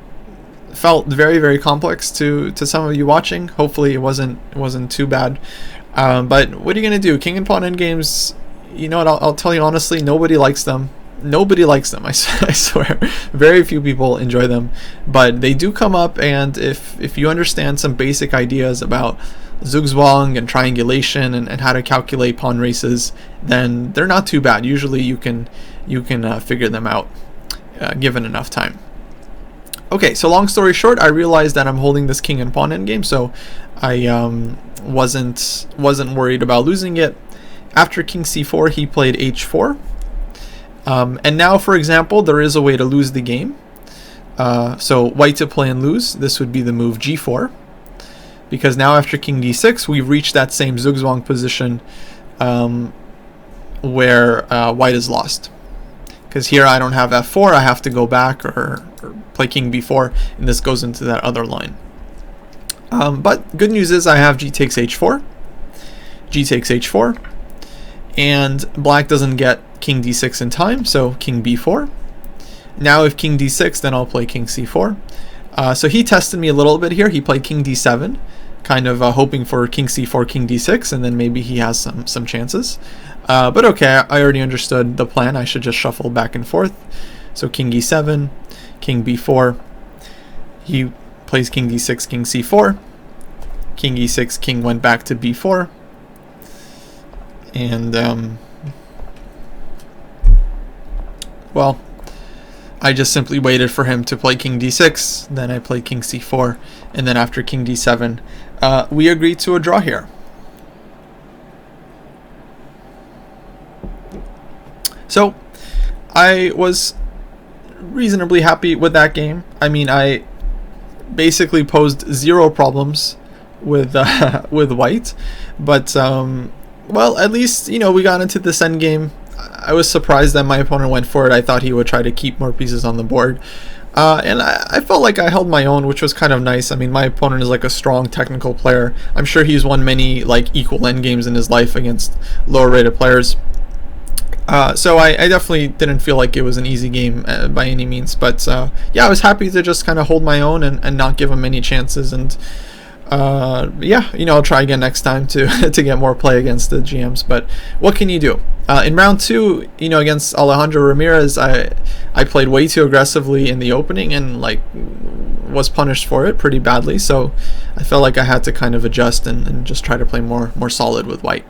felt very, very complex to some of you watching. Hopefully it wasn't too bad. But what are you gonna do? King and pawn endgames, you know what, I'll tell you honestly, nobody likes them. Nobody likes them, I swear. Very few people enjoy them, but they do come up, and if you understand some basic ideas about zugzwang and triangulation and how to calculate pawn races, then they're not too bad. Usually you can figure them out given enough time. Okay, so long story short, I realized that I'm holding this king and pawn endgame, so I wasn't worried about losing it. After king c4, he played h4. And now, for example, there is a way to lose the game. So white to play and lose, this would be the move g4. Because now after king d6, we've reached that same zugzwang position where white is lost. Because here I don't have f4, I have to go back or play king b4, and this goes into that other line. But good news is I have g takes h4, g takes h4, and black doesn't get king d6 in time, so king b4. Now if king d6, then I'll play king c4. So he tested me a little bit here. He played king d7, kind of hoping for king c4, king d6, and then maybe he has some chances. But okay, I already understood the plan. I should just shuffle back and forth. So king e7, king b4. He plays king d6, king c4. King e6, king went back to b4. And, well, I just simply waited for him to play king d6, then I played king c4, and then after king d7, we agreed to a draw here. So, I was reasonably happy with that game. I mean, I basically posed zero problems with white, but well, at least, you know, we got into this endgame. I was surprised that my opponent went for it. I thought he would try to keep more pieces on the board. And I felt like I held my own, which was kind of nice. I mean, my opponent is like a strong technical player. I'm sure he's won many like equal endgames in his life against lower rated players. So I definitely didn't feel like it was an easy game by any means. But yeah, I was happy to just kind of hold my own and not give him any chances. And yeah, you know, I'll try again next time to to get more play against the GMs. But what can you do? In round 2, you know, against Alejandro Ramirez, I played way too aggressively in the opening and like was punished for it pretty badly. So I felt like I had to kind of adjust and just try to play more solid with white.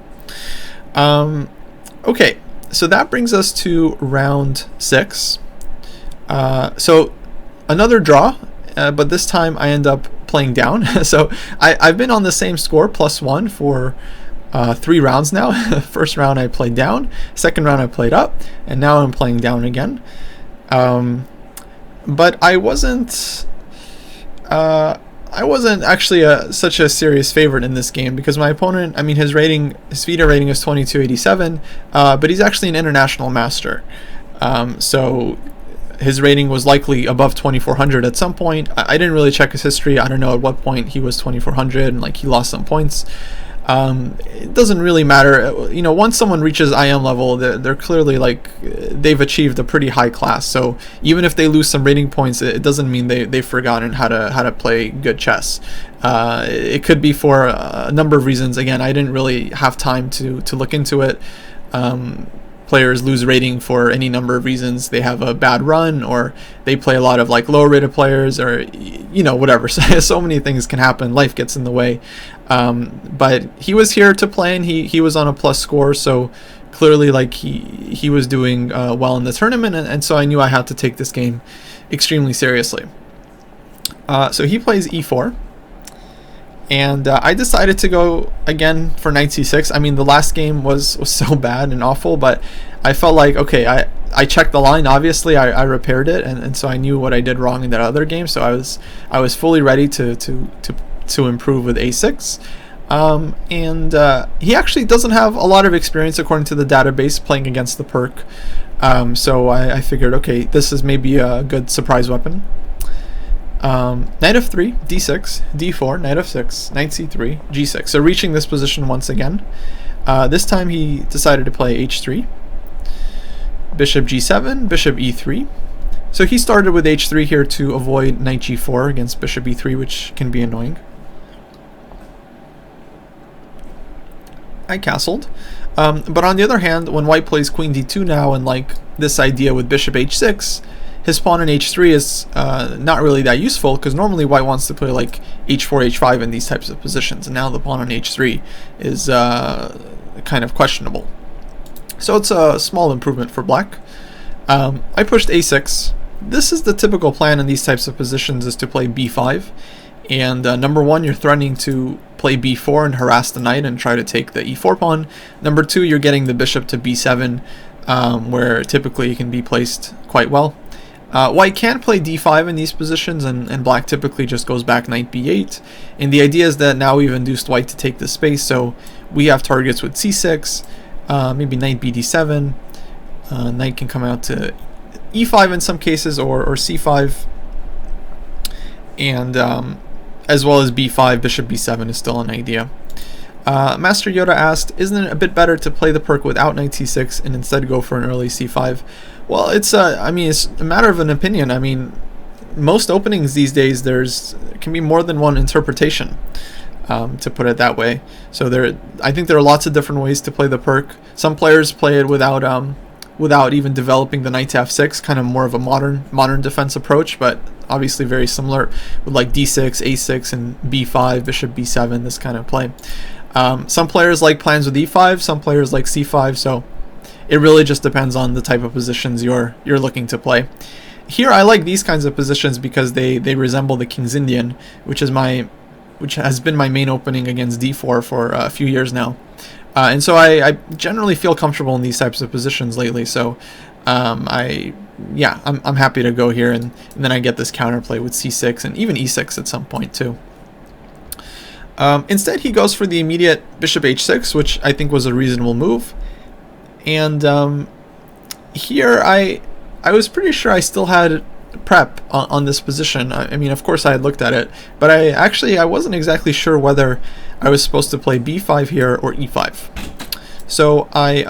Okay, so that brings us to round 6. So another draw, but this time I end up playing down. So I've been on the same score, +1, for 3 rounds now. First round I played down, second round I played up, and now I'm playing down again. But I wasn't actually such a serious favorite in this game, because my opponent, I mean, his FIDE rating is 2287, but he's actually an international master. So his rating was likely above 2400 at some point. I didn't really check his history. I don't know at what point he was 2400 and like he lost some points. It doesn't really matter. You know, once someone reaches IM level, they're clearly like they've achieved a pretty high class. So even if they lose some rating points, it doesn't mean they've forgotten how to play good chess. It could be for a number of reasons. Again, I didn't really have time to look into it. Players lose rating for any number of reasons. They have a bad run, or they play a lot of like lower rated players, or you know, whatever. So many things can happen. Life gets in the way. But he was here to play, and he was on a plus score, so clearly like he was doing well in the tournament, and so I knew I had to take this game extremely seriously. So he plays e4. And I decided to go again for knight c6. I mean, the last game was so bad and awful, but I felt like, okay, I checked the line. Obviously, I repaired it, and so I knew what I did wrong in that other game. So I was fully ready to improve with a6. He actually doesn't have a lot of experience according to the database playing against the Perk. So I figured, okay, this is maybe a good surprise weapon. Knight f3, d6, d4, knight f6, knight c3, g6. So reaching this position once again. This time he decided to play h3, bishop g7, bishop e3. So he started with h3 here to avoid knight g4 against bishop e3, which can be annoying. I castled. But on the other hand, when white plays queen d2 now, and like this idea with bishop h6, his pawn on h3 is not really that useful, because normally white wants to play like h4, h5 in these types of positions, and now the pawn on h3 is kind of questionable. So it's a small improvement for black. I pushed a6. This is the typical plan in these types of positions, is to play b5. And number one, you're threatening to play b4 and harass the knight and try to take the e4 pawn. Number two, you're getting the bishop to b7, where typically it can be placed quite well. White can play d5 in these positions, and black typically just goes back knight b8. And the idea is that now we've induced white to take the space, so we have targets with c6, maybe knight bd7. Knight can come out to e5 in some cases, or c5. And as well as b5, bishop b7 is still an idea. Master Yoda asked, isn't it a bit better to play the Perk without knight c6 and instead go for an early c5? Well, it's I mean, it's a matter of an opinion. I mean, most openings these days, can be more than one interpretation, to put it that way. So I think there are lots of different ways to play the Perk. Some players play it without even developing the knight to f6, kind of more of a modern defense approach, but obviously very similar with like d6, a6, and b5, bishop b7, this kind of play. Some players like plans with e5, some players like c5, so it really just depends on the type of positions you're looking to play. Here I like these kinds of positions because they resemble the King's Indian, which has been my main opening against d4 for a few years now. And so I generally feel comfortable in these types of positions lately, so I'm happy to go here, and then I get this counterplay with c6 and even e6 at some point too. Instead he goes for the immediate bishop h6, which I think was a reasonable move. And here I was pretty sure I still had prep on this position. I mean, of course I had looked at it, but I wasn't exactly sure whether I was supposed to play b5 here or e5. So I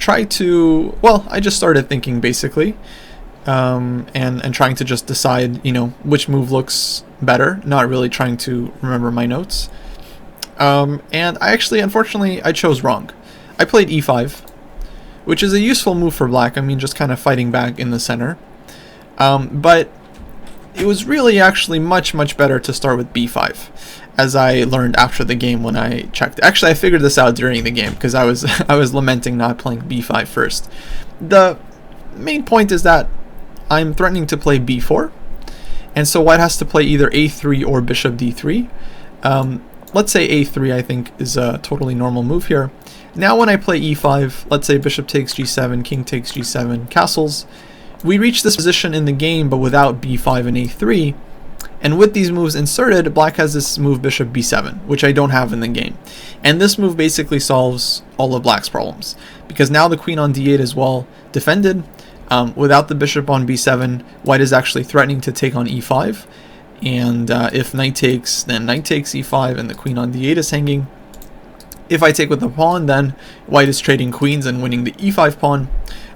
I just started thinking basically, and trying to just decide, which move looks better, not really trying to remember my notes. And unfortunately, I chose wrong. I played e5, which is a useful move for black. I mean, just kind of fighting back in the center. But it was really actually much better to start with b5, as I learned after the game when I checked. Actually, I figured this out during the game because I was lamenting not playing b5 first. The main point is that I'm threatening to play b4, and so white has to play either a3 or bishop d3. Let's say a3, I think, is a totally normal move here. Now when I play e5, let's say bishop takes g7, king takes g7, castles, we reach this position in the game but without b5 and a3, and with these moves inserted, black has this move bishop b7, which I don't have in the game. And this move basically solves all of black's problems, because now the queen on d8 is well defended. Without the bishop on b7, white is actually threatening to take on e5, and if knight takes, then knight takes e5, and the queen on d8 is hanging. If I take with the pawn, then white is trading queens and winning the e5 pawn.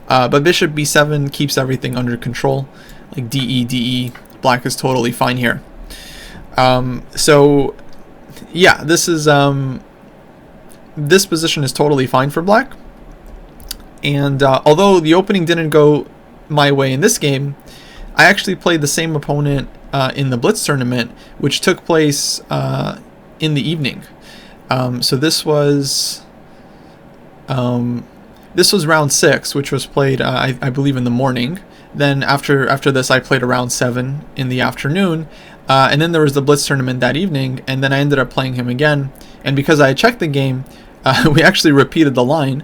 But bishop b7 keeps everything under control. Like de, black is totally fine here. So yeah, this position is totally fine for black. And although the opening didn't go my way in this game, I actually played the same opponent in the Blitz tournament, which took place in the evening. So this was round 6, which was played, I believe, in the morning. Then after this, I played a round 7 in the afternoon, and then there was the Blitz tournament that evening, and then I ended up playing him again. And because I had checked the game, we actually repeated the line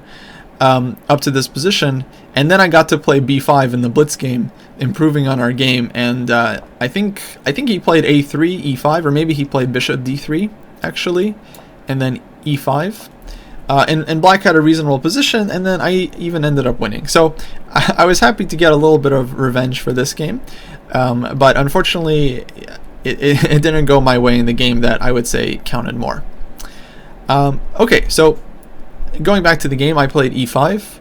up to this position, and then I got to play b5 in the Blitz game, improving on our game. And I think he played a3, e5, or maybe he played bishop d3 actually, and then e5. And black had a reasonable position, and then I even ended up winning. So I was happy to get a little bit of revenge for this game, but unfortunately it didn't go my way in the game that I would say counted more. Okay, so going back to the game, I played e5.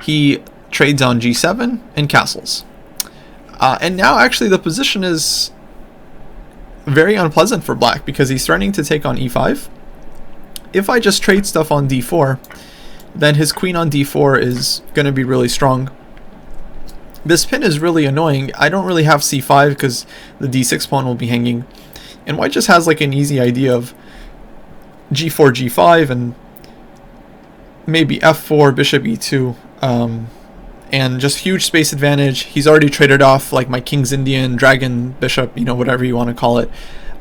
He trades on g7 and castles. And now actually the position is very unpleasant for black because he's threatening to take on e5. If I just trade stuff on d4, then his queen on d4 is going to be really strong. This pin is really annoying. I don't really have c5 because the d6 pawn will be hanging. And white just has like an easy idea of g4, g5, and maybe f4, bishop e2, and just huge space advantage. He's already traded off like my King's Indian, Dragon, Bishop, whatever you want to call it.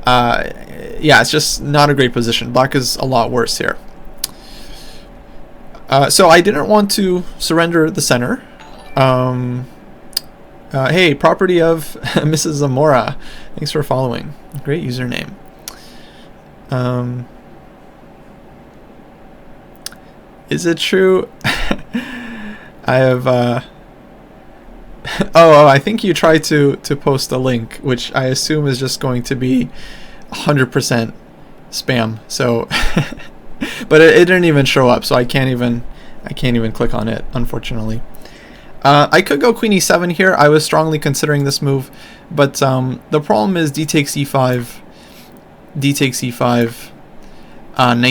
Yeah, it's just not a great position. Black is a lot worse here. So I didn't want to surrender the center. Hey, property of Mrs. Zamora. Thanks for following. Great username. Is it true? I have oh, I think you tried to post a link, which I assume is just going to be 100% spam. So but it didn't even show up, so I can't even click on it, unfortunately. I could go queen e7 here. I was strongly considering this move, but the problem is d takes e5, knight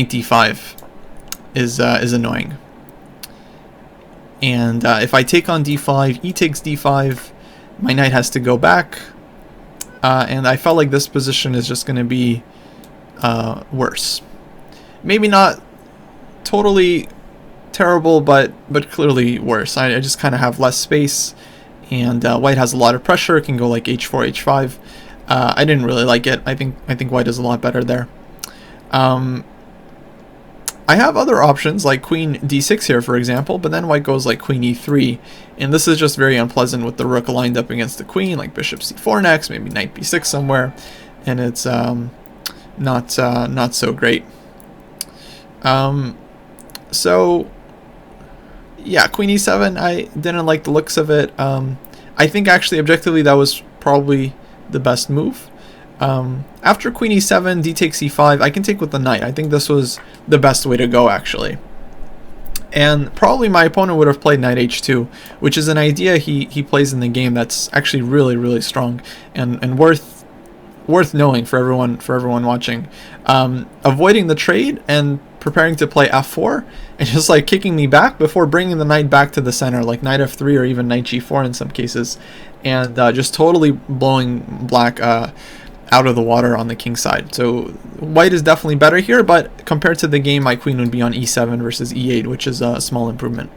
d5 is annoying. And if I take on d5, e takes d5, my knight has to go back. And I felt like this position is just going to be worse. Maybe not totally terrible, but clearly worse. I just kind of have less space, and white has a lot of pressure. It can go like h4, h5. I didn't really like it. I think white is a lot better there. I have other options like queen d6 here, for example, but then white goes like queen e3, and this is just very unpleasant with the rook lined up against the queen, like bishop c4 next, maybe knight b6 somewhere, and it's not so great. So yeah, queen e7, I didn't like the looks of it. I think actually objectively that was probably the best move. After queen e7, d takes e5, I can take with the knight. I think this was the best way to go, actually. And probably my opponent would have played knight h2, which is an idea he plays in the game that's actually really, really strong and worth knowing for everyone watching. Avoiding the trade and preparing to play f4 and just like kicking me back before bringing the knight back to the center, like knight f3 or even knight g4 in some cases, and just totally blowing black out of the water on the king side. So white is definitely better here, but compared to the game, my queen would be on e7 versus e8, which is a small improvement.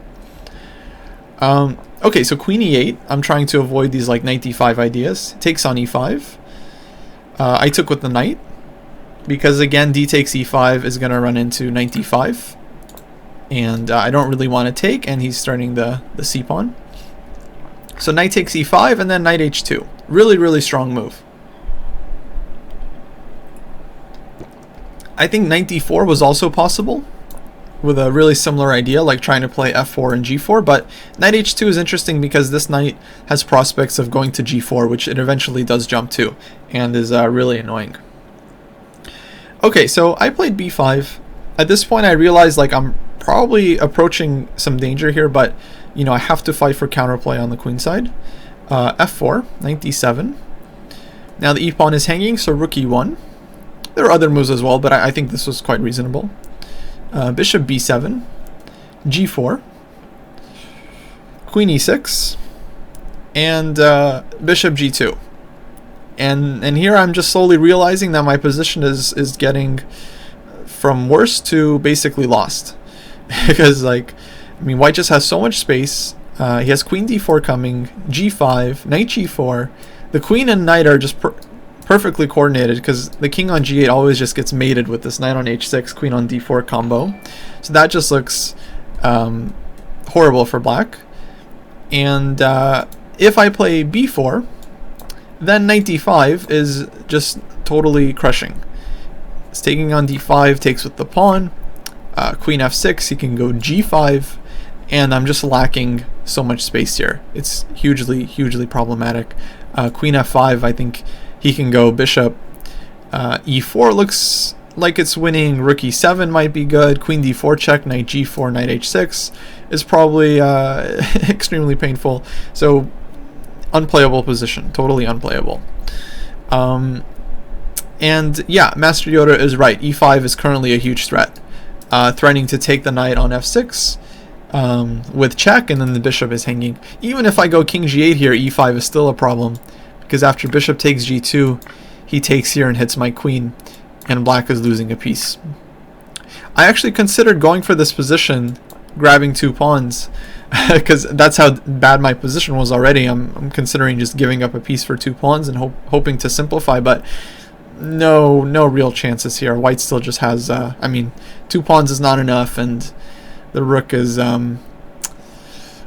Okay, so queen e8, I'm trying to avoid these like knight d5 ideas. Takes on e5. I took with the knight, because again, d takes e5 is going to run into knight d5, and I don't really want to take, and he's starting the c-pawn. So knight takes e5, and then knight h2. Really, really strong move. I think knight d4 was also possible with a really similar idea, like trying to play f4 and g4, but knight h2 is interesting because this knight has prospects of going to g4, which it eventually does jump to, and is really annoying. Okay, so I played b5. At this point, I realize like I'm probably approaching some danger here, but you know, I have to fight for counterplay on the queen side. F4, knight d7. Now the e-pawn is hanging, so rook e1. There are other moves as well, but I think this was quite reasonable. Bishop b7, g4, queen e6, and bishop g2. And here I'm just slowly realizing that my position is getting from worse to basically lost. Because, like, I mean, white just has so much space. He has queen d4 coming, g5, knight g4. The queen and knight are just perfectly coordinated, because the king on g8 always just gets mated with this knight on h6, queen on d4 combo. So that just looks horrible for black. And if I play b4, then knight d5 is just totally crushing. It's taking on d5, takes with the pawn. Queen f6, he can go g5, and I'm just lacking so much space here. It's hugely problematic. Queen f5, I think he can go bishop e4, looks like it's winning. Rook e7 might be good. Queen d4 check, knight g4, knight h6 is probably extremely painful. So unplayable position, totally unplayable. And yeah, Master Yoda is right. e5 is currently a huge threat, threatening to take the knight on f6 with check, and then the bishop is hanging. Even if I go king g8 here, e5 is still a problem, because after bishop takes g2, he takes here and hits my queen, and black is losing a piece. I actually considered going for this position, grabbing 2 pawns, because that's how bad my position was already. I'm considering just giving up a piece for 2 pawns and hoping to simplify, but no real chances here. White still just has, I mean, 2 pawns is not enough, and the rook is,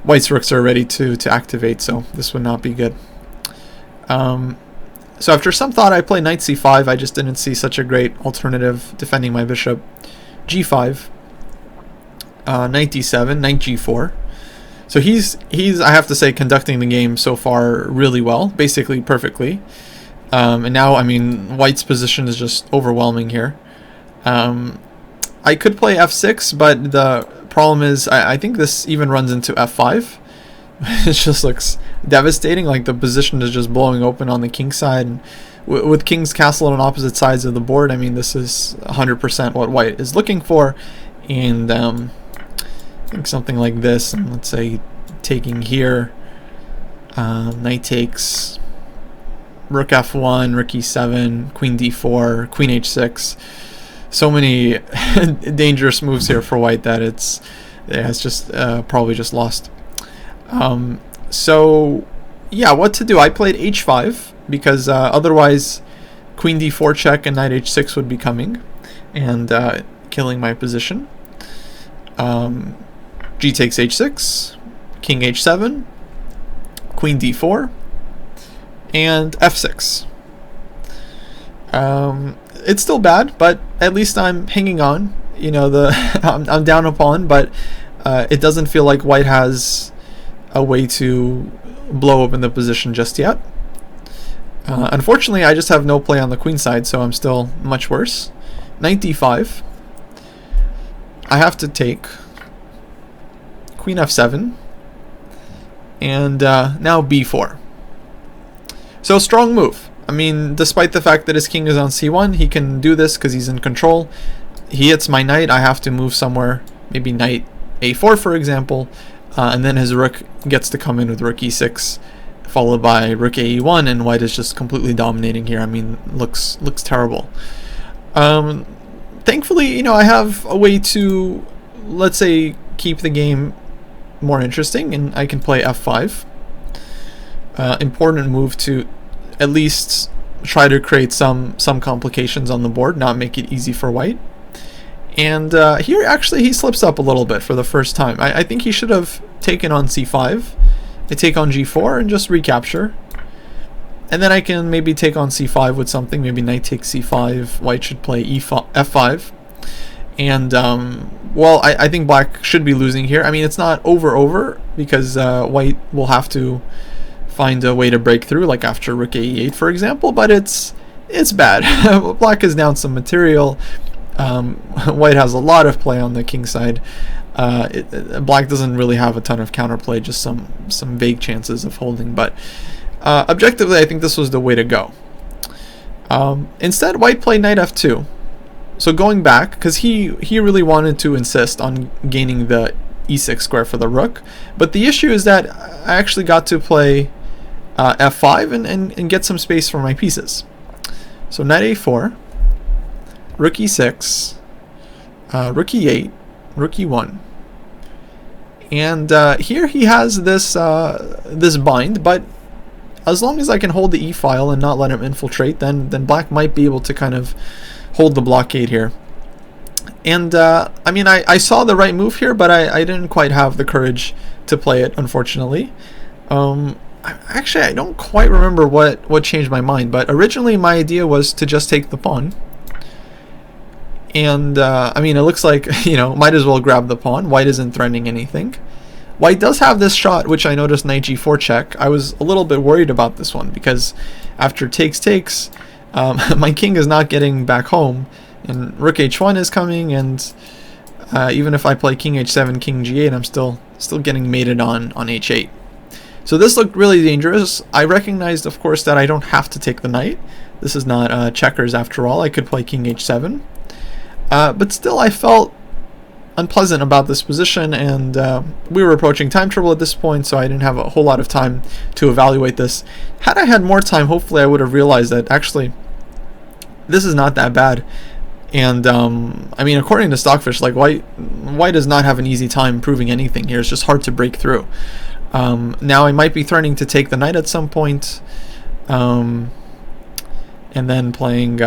white's rooks are ready to activate, so this would not be good. So after some thought, I play knight c5. I just didn't see such a great alternative defending my bishop. g5, knight d7, knight g4. So he's I have to say, conducting the game so far really well, basically perfectly. And now, I mean, white's position is just overwhelming here. I could play f6, but the problem is I think this even runs into f5. It just looks devastating, like the position is just blowing open on the king side. And with king's castle on opposite sides of the board, I mean, this is 100% what white is looking for. And I think something like this, and let's say taking here, knight takes, rook f1, rook e7, queen d4, queen h6. So many dangerous moves here for white that it's just probably just lost. So yeah, what to do? I played h5 because otherwise queen d4 check and knight h6 would be coming and killing my position. G takes h6, king h7, queen d4, and f6. It's still bad, but at least I'm hanging on. You know, I'm down a pawn, but it doesn't feel like white has a way to blow open the position just yet. Unfortunately, I just have no play on the queen side, so I'm still much worse. Knight d5. I have to take queen f7, and now b4. So strong move. I mean, despite the fact that his king is on c1, he can do this because he's in control. He hits my knight. I have to move somewhere, maybe knight a4, for example, and then his rook gets to come in with rook e6, followed by rook ae1, and white is just completely dominating here. I mean, looks terrible. Thankfully, you know, I have a way to, let's say, keep the game more interesting, and I can play f5. Important move to at least try to create some complications on the board, not make it easy for white. And here, actually, he slips up a little bit for the first time. I think he should have taken on c5. I take on g4 and just recapture. And then I can maybe take on c5 with something. Maybe knight takes c5. White should play f5. And, well, I think black should be losing here. I mean, it's not over, because white will have to find a way to break through, like after rook a8, for example. But it's bad. Black is down some material. White has a lot of play on the king side. Black doesn't really have a ton of counterplay, just some vague chances of holding, but objectively I think this was the way to go. Instead, White played knight f2. So going back, because he really wanted to insist on gaining the e6 square for the rook, but the issue is that I actually got to play f5 and get some space for my pieces. So knight a4, rook e6, rook e8, rook e1, and here he has this this bind, but as long as I can hold the e file and not let him infiltrate, then black might be able to kind of hold the blockade here. And I mean, I saw the right move here, but I didn't quite have the courage to play it, unfortunately. Actually, I don't quite remember what changed my mind, but originally my idea was to just take the pawn. And I mean, it looks like, you know, might as well grab the pawn. White isn't threatening anything. White does have this shot, which I noticed, knight g4 check. I was a little bit worried about this one because after takes, my king is not getting back home, and rook h1 is coming, and even if I play king h7, king g8, I'm still getting mated on h8. So this looked really dangerous. I recognized, of course, that I don't have to take the knight. This is not checkers after all. I could play king h7. But still, I felt unpleasant about this position, and we were approaching time trouble at this point, so I didn't have a whole lot of time to evaluate this. Had I had more time, hopefully I would have realized that actually this is not that bad. And I mean, according to Stockfish, like White does not have an easy time proving anything here. It's just hard to break through. Now I might be threatening to take the knight at some point, and then playing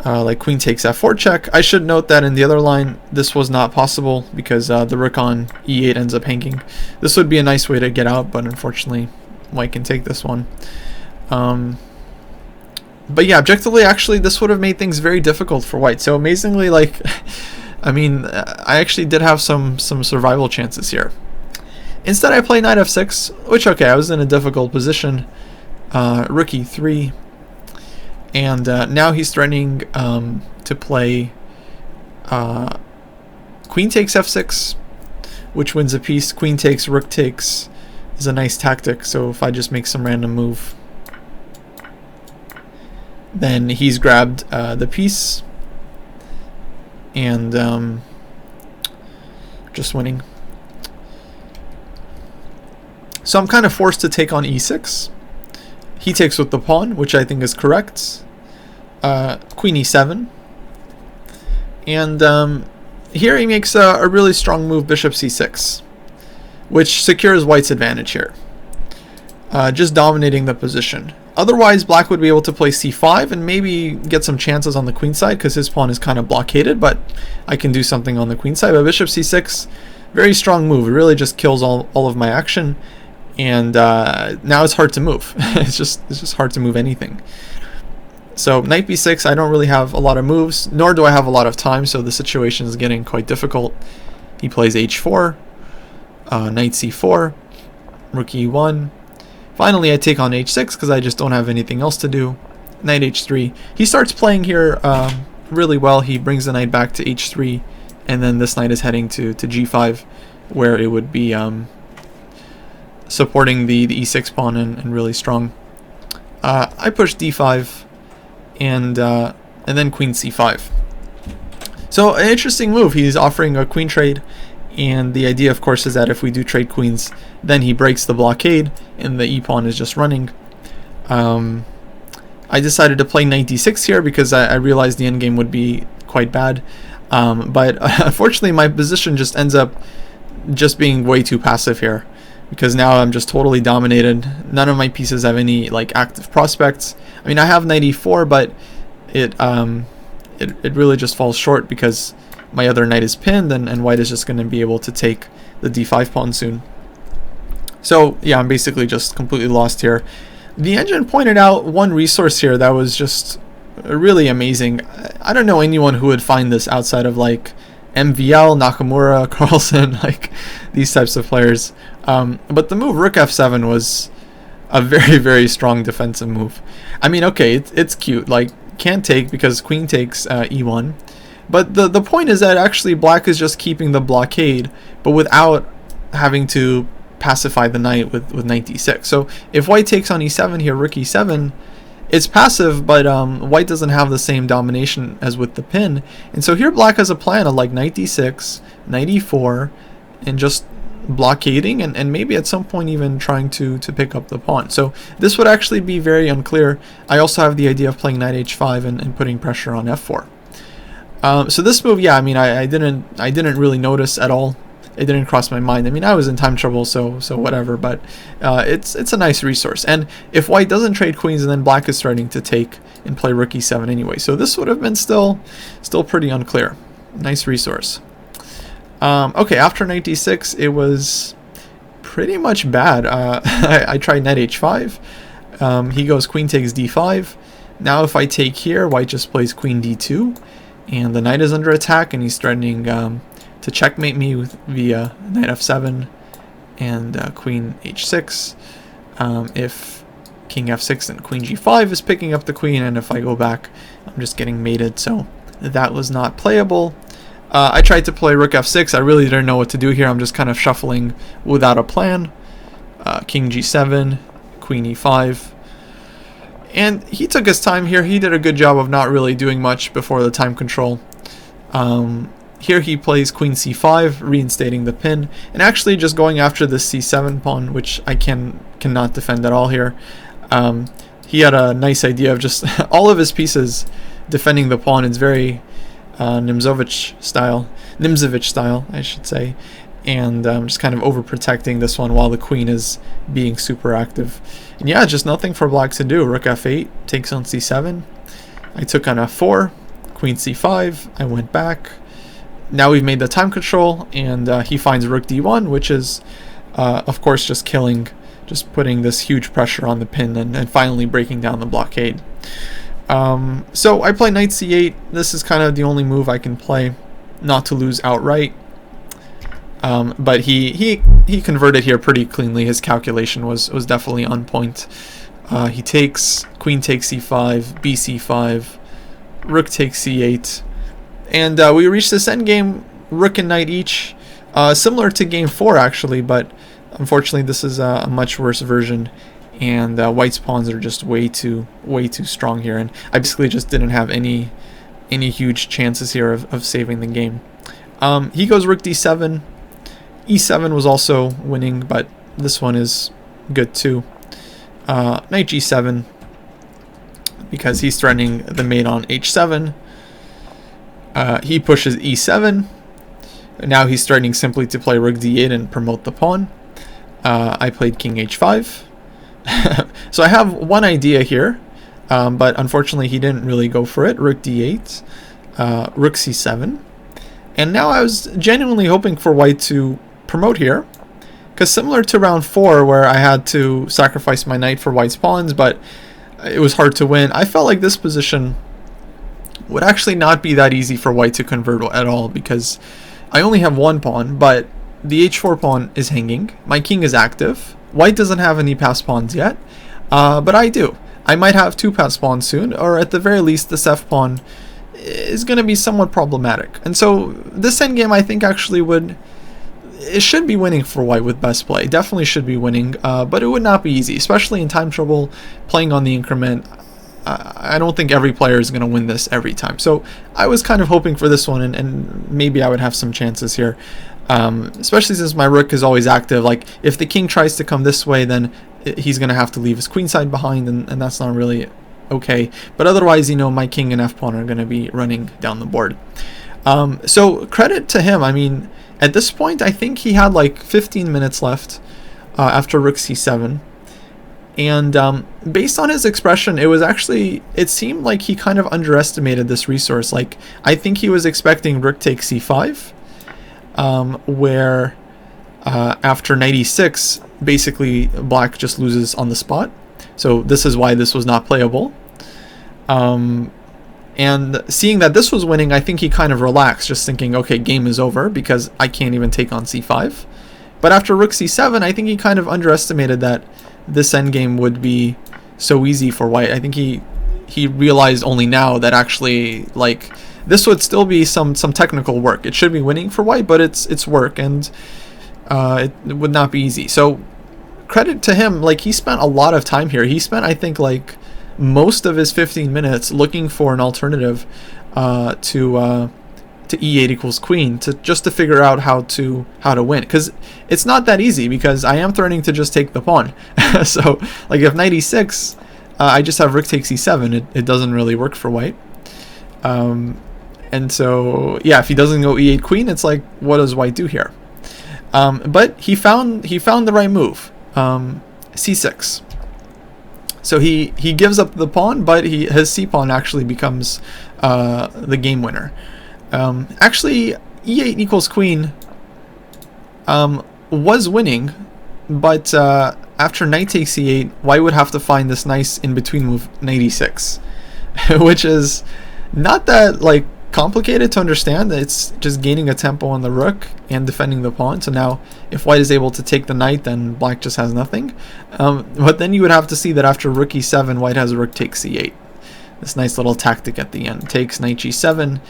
like queen takes f4 check. I should note that in the other line this was not possible because the rook on e8 ends up hanging. This would be a nice way to get out, but unfortunately White can take this one. But yeah, objectively, actually, this would have made things very difficult for White. So amazingly, like, I mean, I actually did have some survival chances here. Instead, I play knight f6, which, okay, I was in a difficult position. Rook e3. And now he's threatening to play queen takes f6, which wins a piece. Queen takes, rook takes is a nice tactic. So if I just make some random move, then he's grabbed the piece and just winning. So I'm kind of forced to take on e6. He takes with the pawn, which I think is correct. Queen e7. And here he makes a really strong move, bishop c6, which secures White's advantage here. Just dominating the position. Otherwise, Black would be able to play c5 and maybe get some chances on the queen side because his pawn is kind of blockaded, but I can do something on the queen side. But bishop c6, very strong move. It really just kills all of my action. And now it's hard to move. it's just hard to move anything. So knight b6, I don't really have a lot of moves, nor do I have a lot of time, so the situation is getting quite difficult. He plays h4, knight c4, rook e1. Finally, I take on h6 because I just don't have anything else to do. Knight h3. He starts playing here really well. He brings the knight back to h3, and then this knight is heading to g5, where it would be supporting the e6 pawn and really strong. I push d5 and then queen c5. So an interesting move. He's offering a queen trade, and the idea, of course, is that if we do trade queens, then he breaks the blockade and the e pawn is just running. I decided to play knight d6 here because I realized the endgame would be quite bad. But unfortunately, my position just ends up just being way too passive here, because now I'm just totally dominated. None of my pieces have any like active prospects. I mean, I have knight e4, but it really just falls short because my other knight is pinned, and White is just going to be able to take the d5 pawn soon. So yeah, I'm basically just completely lost here. The engine pointed out one resource here that was just really amazing. I don't know anyone who would find this outside of like MVL, Nakamura, Carlsen, like these types of players. But the move rook f7 was a very, very strong defensive move. I mean, okay, it's cute. Like can't take because queen takes e1. But the point is that actually black is just keeping the blockade, but without having to pacify the knight with knight d6. So if white takes on e7 here, rook e7, it's passive, but white doesn't have the same domination as with the pin. And so here black has a plan of like knight d6, knight e4, and just blockading, and maybe at some point even trying to pick up the pawn. So this would actually be very unclear. I also have the idea of playing knight h5 and putting pressure on f4. So this move, yeah, I mean, I didn't really notice at all. It didn't cross my mind. I mean, I was in time trouble, so whatever. But it's a nice resource. And if white doesn't trade queens, and then black is starting to take and play rook e7 anyway, so this would have been still pretty unclear. Nice resource. Okay, after knight d6, it was pretty much bad. I tried knight h5. He goes queen takes d5. Now if I take here, white just plays queen d2, and the knight is under attack, and he's threatening to checkmate me via knight f7 and queen h6. If king f6, then queen g5 is picking up the queen, and if I go back, I'm just getting mated, so that was not playable. I tried to play rook f6. I really didn't know what to do here. I'm just kind of shuffling without a plan. King g7, queen e5. And he took his time here. He did a good job of not really doing much before the time control. Here he plays queen c5, reinstating the pin, and actually just going after the c7 pawn, which I cannot defend at all here. He had a nice idea of just all of his pieces defending the pawn. It's very Nimzovich style, I should say, and just kind of overprotecting this one while the queen is being super active. And yeah, just nothing for black to do. Rook f8 takes on c7. I took on f4, queen c5. I went back. Now we've made the time control, and he finds rook d1, which is, of course, just putting this huge pressure on the pin and finally breaking down the blockade. So I play knight c8. This is kind of the only move I can play not to lose outright. But he converted here pretty cleanly. His calculation was definitely on point. He takes, queen takes c5, bc5, rook takes c8. And we reach this endgame, rook and knight each, similar to game 4 actually, but unfortunately this is a much worse version, and white's pawns are just way too strong here, and I basically just didn't have any huge chances here of saving the game. He goes rook d7, e7 was also winning, but this one is good too. Knight g7, because he's threatening the mate on h7. He pushes e7. Now he's starting simply to play rook d8 and promote the pawn. I played king h5. So I have one idea here, but unfortunately he didn't really go for it. Rook d8, rook c7. And now I was genuinely hoping for white to promote here, because similar to round 4 where I had to sacrifice my knight for white's pawns, but it was hard to win, I felt like this position would actually not be that easy for white to convert at all, because I only have one pawn, but the h4 pawn is hanging. My king is active. White doesn't have any passed pawns yet, but I do. I might have 2 passed pawns soon, or at the very least this f pawn is going to be somewhat problematic. And so this endgame I think actually it should be winning for white with best play. Definitely should be winning, but it would not be easy, especially in time trouble, playing on the increment. I don't think every player is going to win this every time. So I was kind of hoping for this one, and maybe I would have some chances here. Especially since my rook is always active. Like, if the king tries to come this way, then he's going to have to leave his queenside behind, and that's not really okay. But otherwise, you know, my king and f-pawn are going to be running down the board. So credit to him. I mean, at this point, I think he had like 15 minutes left after rook c7. And based on his expression, it seemed like he kind of underestimated this resource. Like, I think he was expecting rook takes c5, where after knight e6, basically black just loses on the spot. So this is why this was not playable. And seeing that this was winning, I think he kind of relaxed, just thinking, okay, game is over because I can't even take on c5. But after rook c7, I think he kind of underestimated that this endgame would be so easy for white. I think he he realized only now that actually, like, this would still be some technical work. It should be winning for white, but it's work, and it would not be easy. So credit to him, like, he spent a lot of time here. He spent, I think, like, most of his 15 minutes looking for an alternative to e8 equals queen, to figure out how to win, because it's not that easy, because I am threatening to just take the pawn. So like if knight e6, I just have rook takes e7, it doesn't really work for white. And so yeah, if he doesn't go e8 queen, it's like, what does white do here? But he found the right move, c6. So he gives up the pawn, but his c pawn actually becomes the game winner. Actually, e8 equals queen was winning, but after knight takes e8, white would have to find this nice in-between move, knight e6, which is not that like complicated to understand. It's just gaining a tempo on the rook and defending the pawn. So now if white is able to take the knight, then black just has nothing. But then you would have to see that after rook e7, white has rook takes e8. This nice little tactic at the end. Takes knight g7,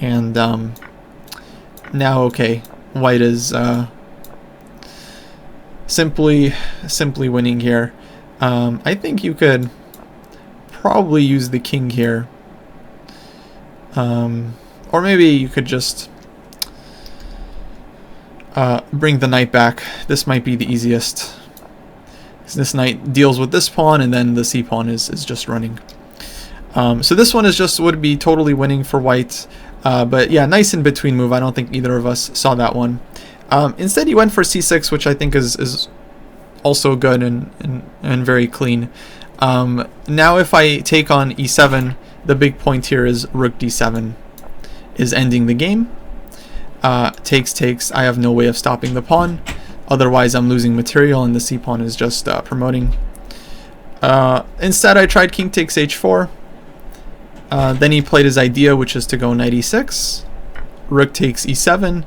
and now, okay, white is simply winning here. I think you could probably use the king here. Or maybe you could just bring the knight back. This might be the easiest. This knight deals with this pawn, and then the c pawn is just running. So this one would be totally winning for white. But yeah, nice in between move. I don't think either of us saw that one. Instead, he went for c6, which I think is also good and very clean. Now if I take on e7, the big point here is rook d7 is ending the game. Takes. I have no way of stopping the pawn. Otherwise, I'm losing material, and the c pawn is just promoting. Instead, I tried king takes h4. Then he played his idea, which is to go knight e6, rook takes e7,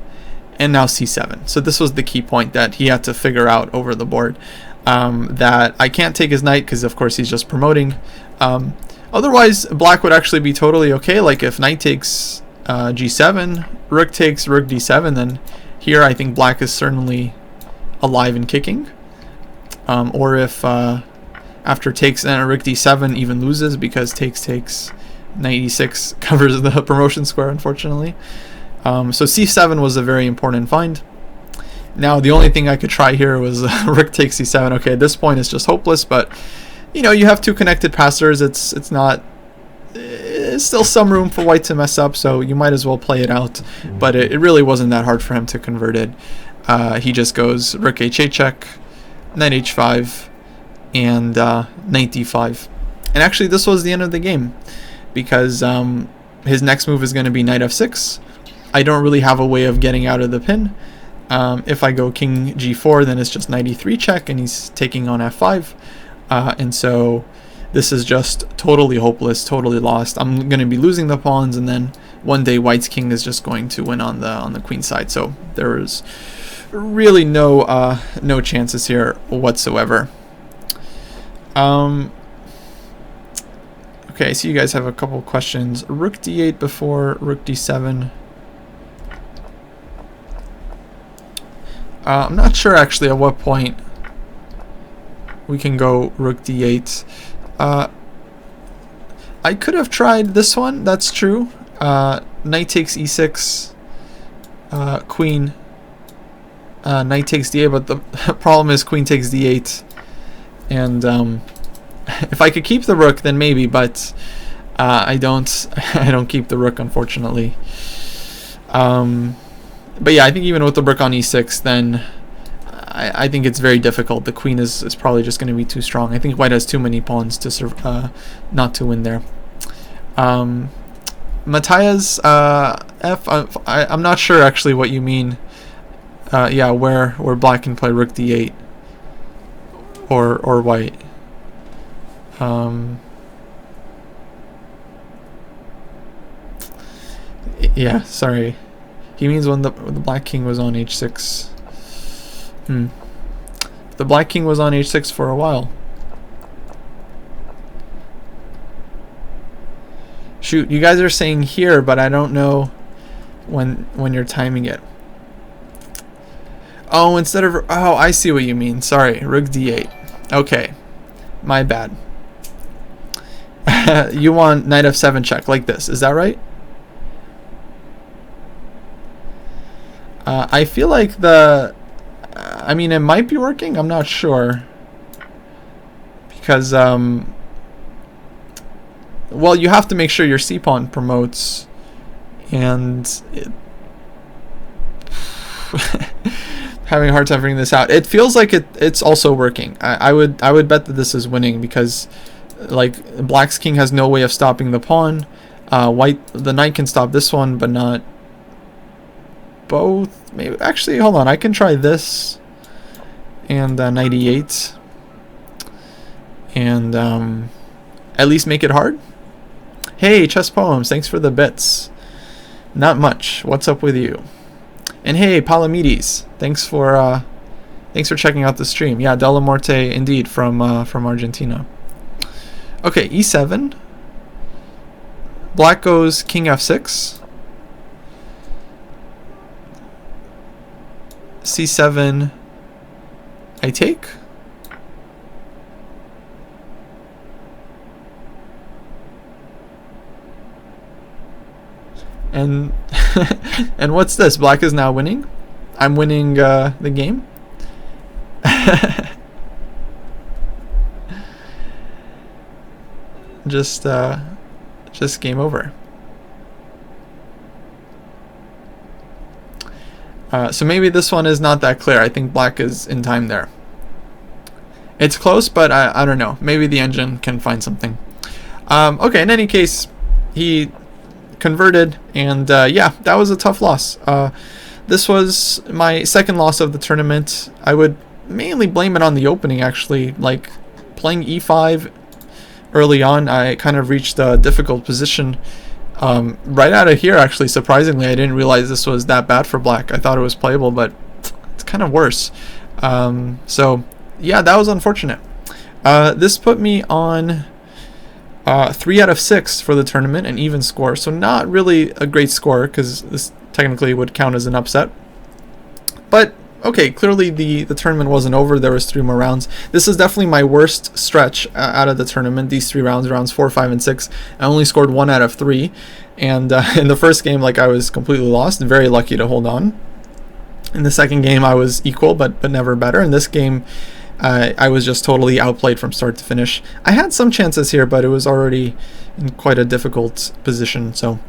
and now c7. So this was the key point that he had to figure out over the board. That I can't take his knight because, of course, he's just promoting. Otherwise, black would actually be totally okay. Like if knight takes g7, rook takes rook d7, then here I think black is certainly alive and kicking. Or if after takes and rook d7 even loses, because takes knight e6 covers the promotion square, unfortunately. So c7 was a very important find. Now the only thing I could try here was rook takes c7. Okay, at this point it's just hopeless, but you know, you have two connected passers. It's still some room for white to mess up, so you might as well play it out. But it really wasn't that hard for him to convert it. He just goes rook h8 check, knight h5, and knight d5. And actually this was the end of the game, because his next move is going to be knight f6. I don't really have a way of getting out of the pin. If I go king g4, then it's just knight e3 check, and he's taking on f5. And so this is just totally hopeless, totally lost. I'm going to be losing the pawns, and then one day white's king is just going to win on the queen side. So there is really no chances here whatsoever. Okay, so you guys have a couple questions. Rook d8 before rook d7. I'm not sure actually at what point we can go rook d8. I could have tried this one, that's true. Knight takes e6, queen, knight takes d8, but the problem is queen takes d8. And if I could keep the rook, then maybe, but I don't keep the rook, unfortunately. But yeah, I think even with the rook on e6, then I think it's very difficult. The queen is probably just going to be too strong. I think white has too many pawns to not to win there. Matthias F, I'm not sure actually what you mean. Yeah, where black can play rook d8 or white. Yeah, sorry. He means when the black king was on h6. The black king was on h6 for a while. Shoot, you guys are saying here, but I don't know when you're timing it. Oh, instead of... Oh, I see what you mean. Sorry, rook d8. Okay, my bad. You want knight f7 check like this. Is that right? I feel like the... I mean, it might be working. I'm not sure. Because, well, you have to make sure your c-pawn promotes. And... having a hard time figuring this out. It feels like it's also working. I would bet that this is winning because, like, black's king has no way of stopping the pawn. The knight can stop this one, but not both. Maybe actually, hold on. I can try this and knight e8, and at least make it hard. Hey, Chess Poems, thanks for the bits. Not much. What's up with you? And hey, Palamedes, thanks for checking out the stream. Yeah, Della Morte indeed from Argentina. Okay, e7. Black goes king f6. c7. I take. And and what's this? Black is now winning. I'm winning the game. just game over. So maybe this one is not that clear. I think black is in time there. It's close, but I don't know. Maybe the engine can find something. Okay, in any case, he converted, and yeah, that was a tough loss. This was my second loss of the tournament. I would mainly blame it on the opening, actually. Like, playing e5 early on, I kind of reached a difficult position. Right out of here, actually, surprisingly, I didn't realize this was that bad for black. I thought it was playable, but it's kind of worse. So, yeah, that was unfortunate. This put me on 3 out of 6 for the tournament, an even score. So not really a great score, because this technically would count as an upset. But, okay, clearly the tournament wasn't over. There was 3 more rounds. This is definitely my worst stretch out of the tournament, these 3 rounds, rounds 4, 5, and 6. I only scored 1 out of 3. And in the first game, like, I was completely lost and very lucky to hold on. In the second game, I was equal, but never better. In this game, I was just totally outplayed from start to finish. I had some chances here, but it was already in quite a difficult position. So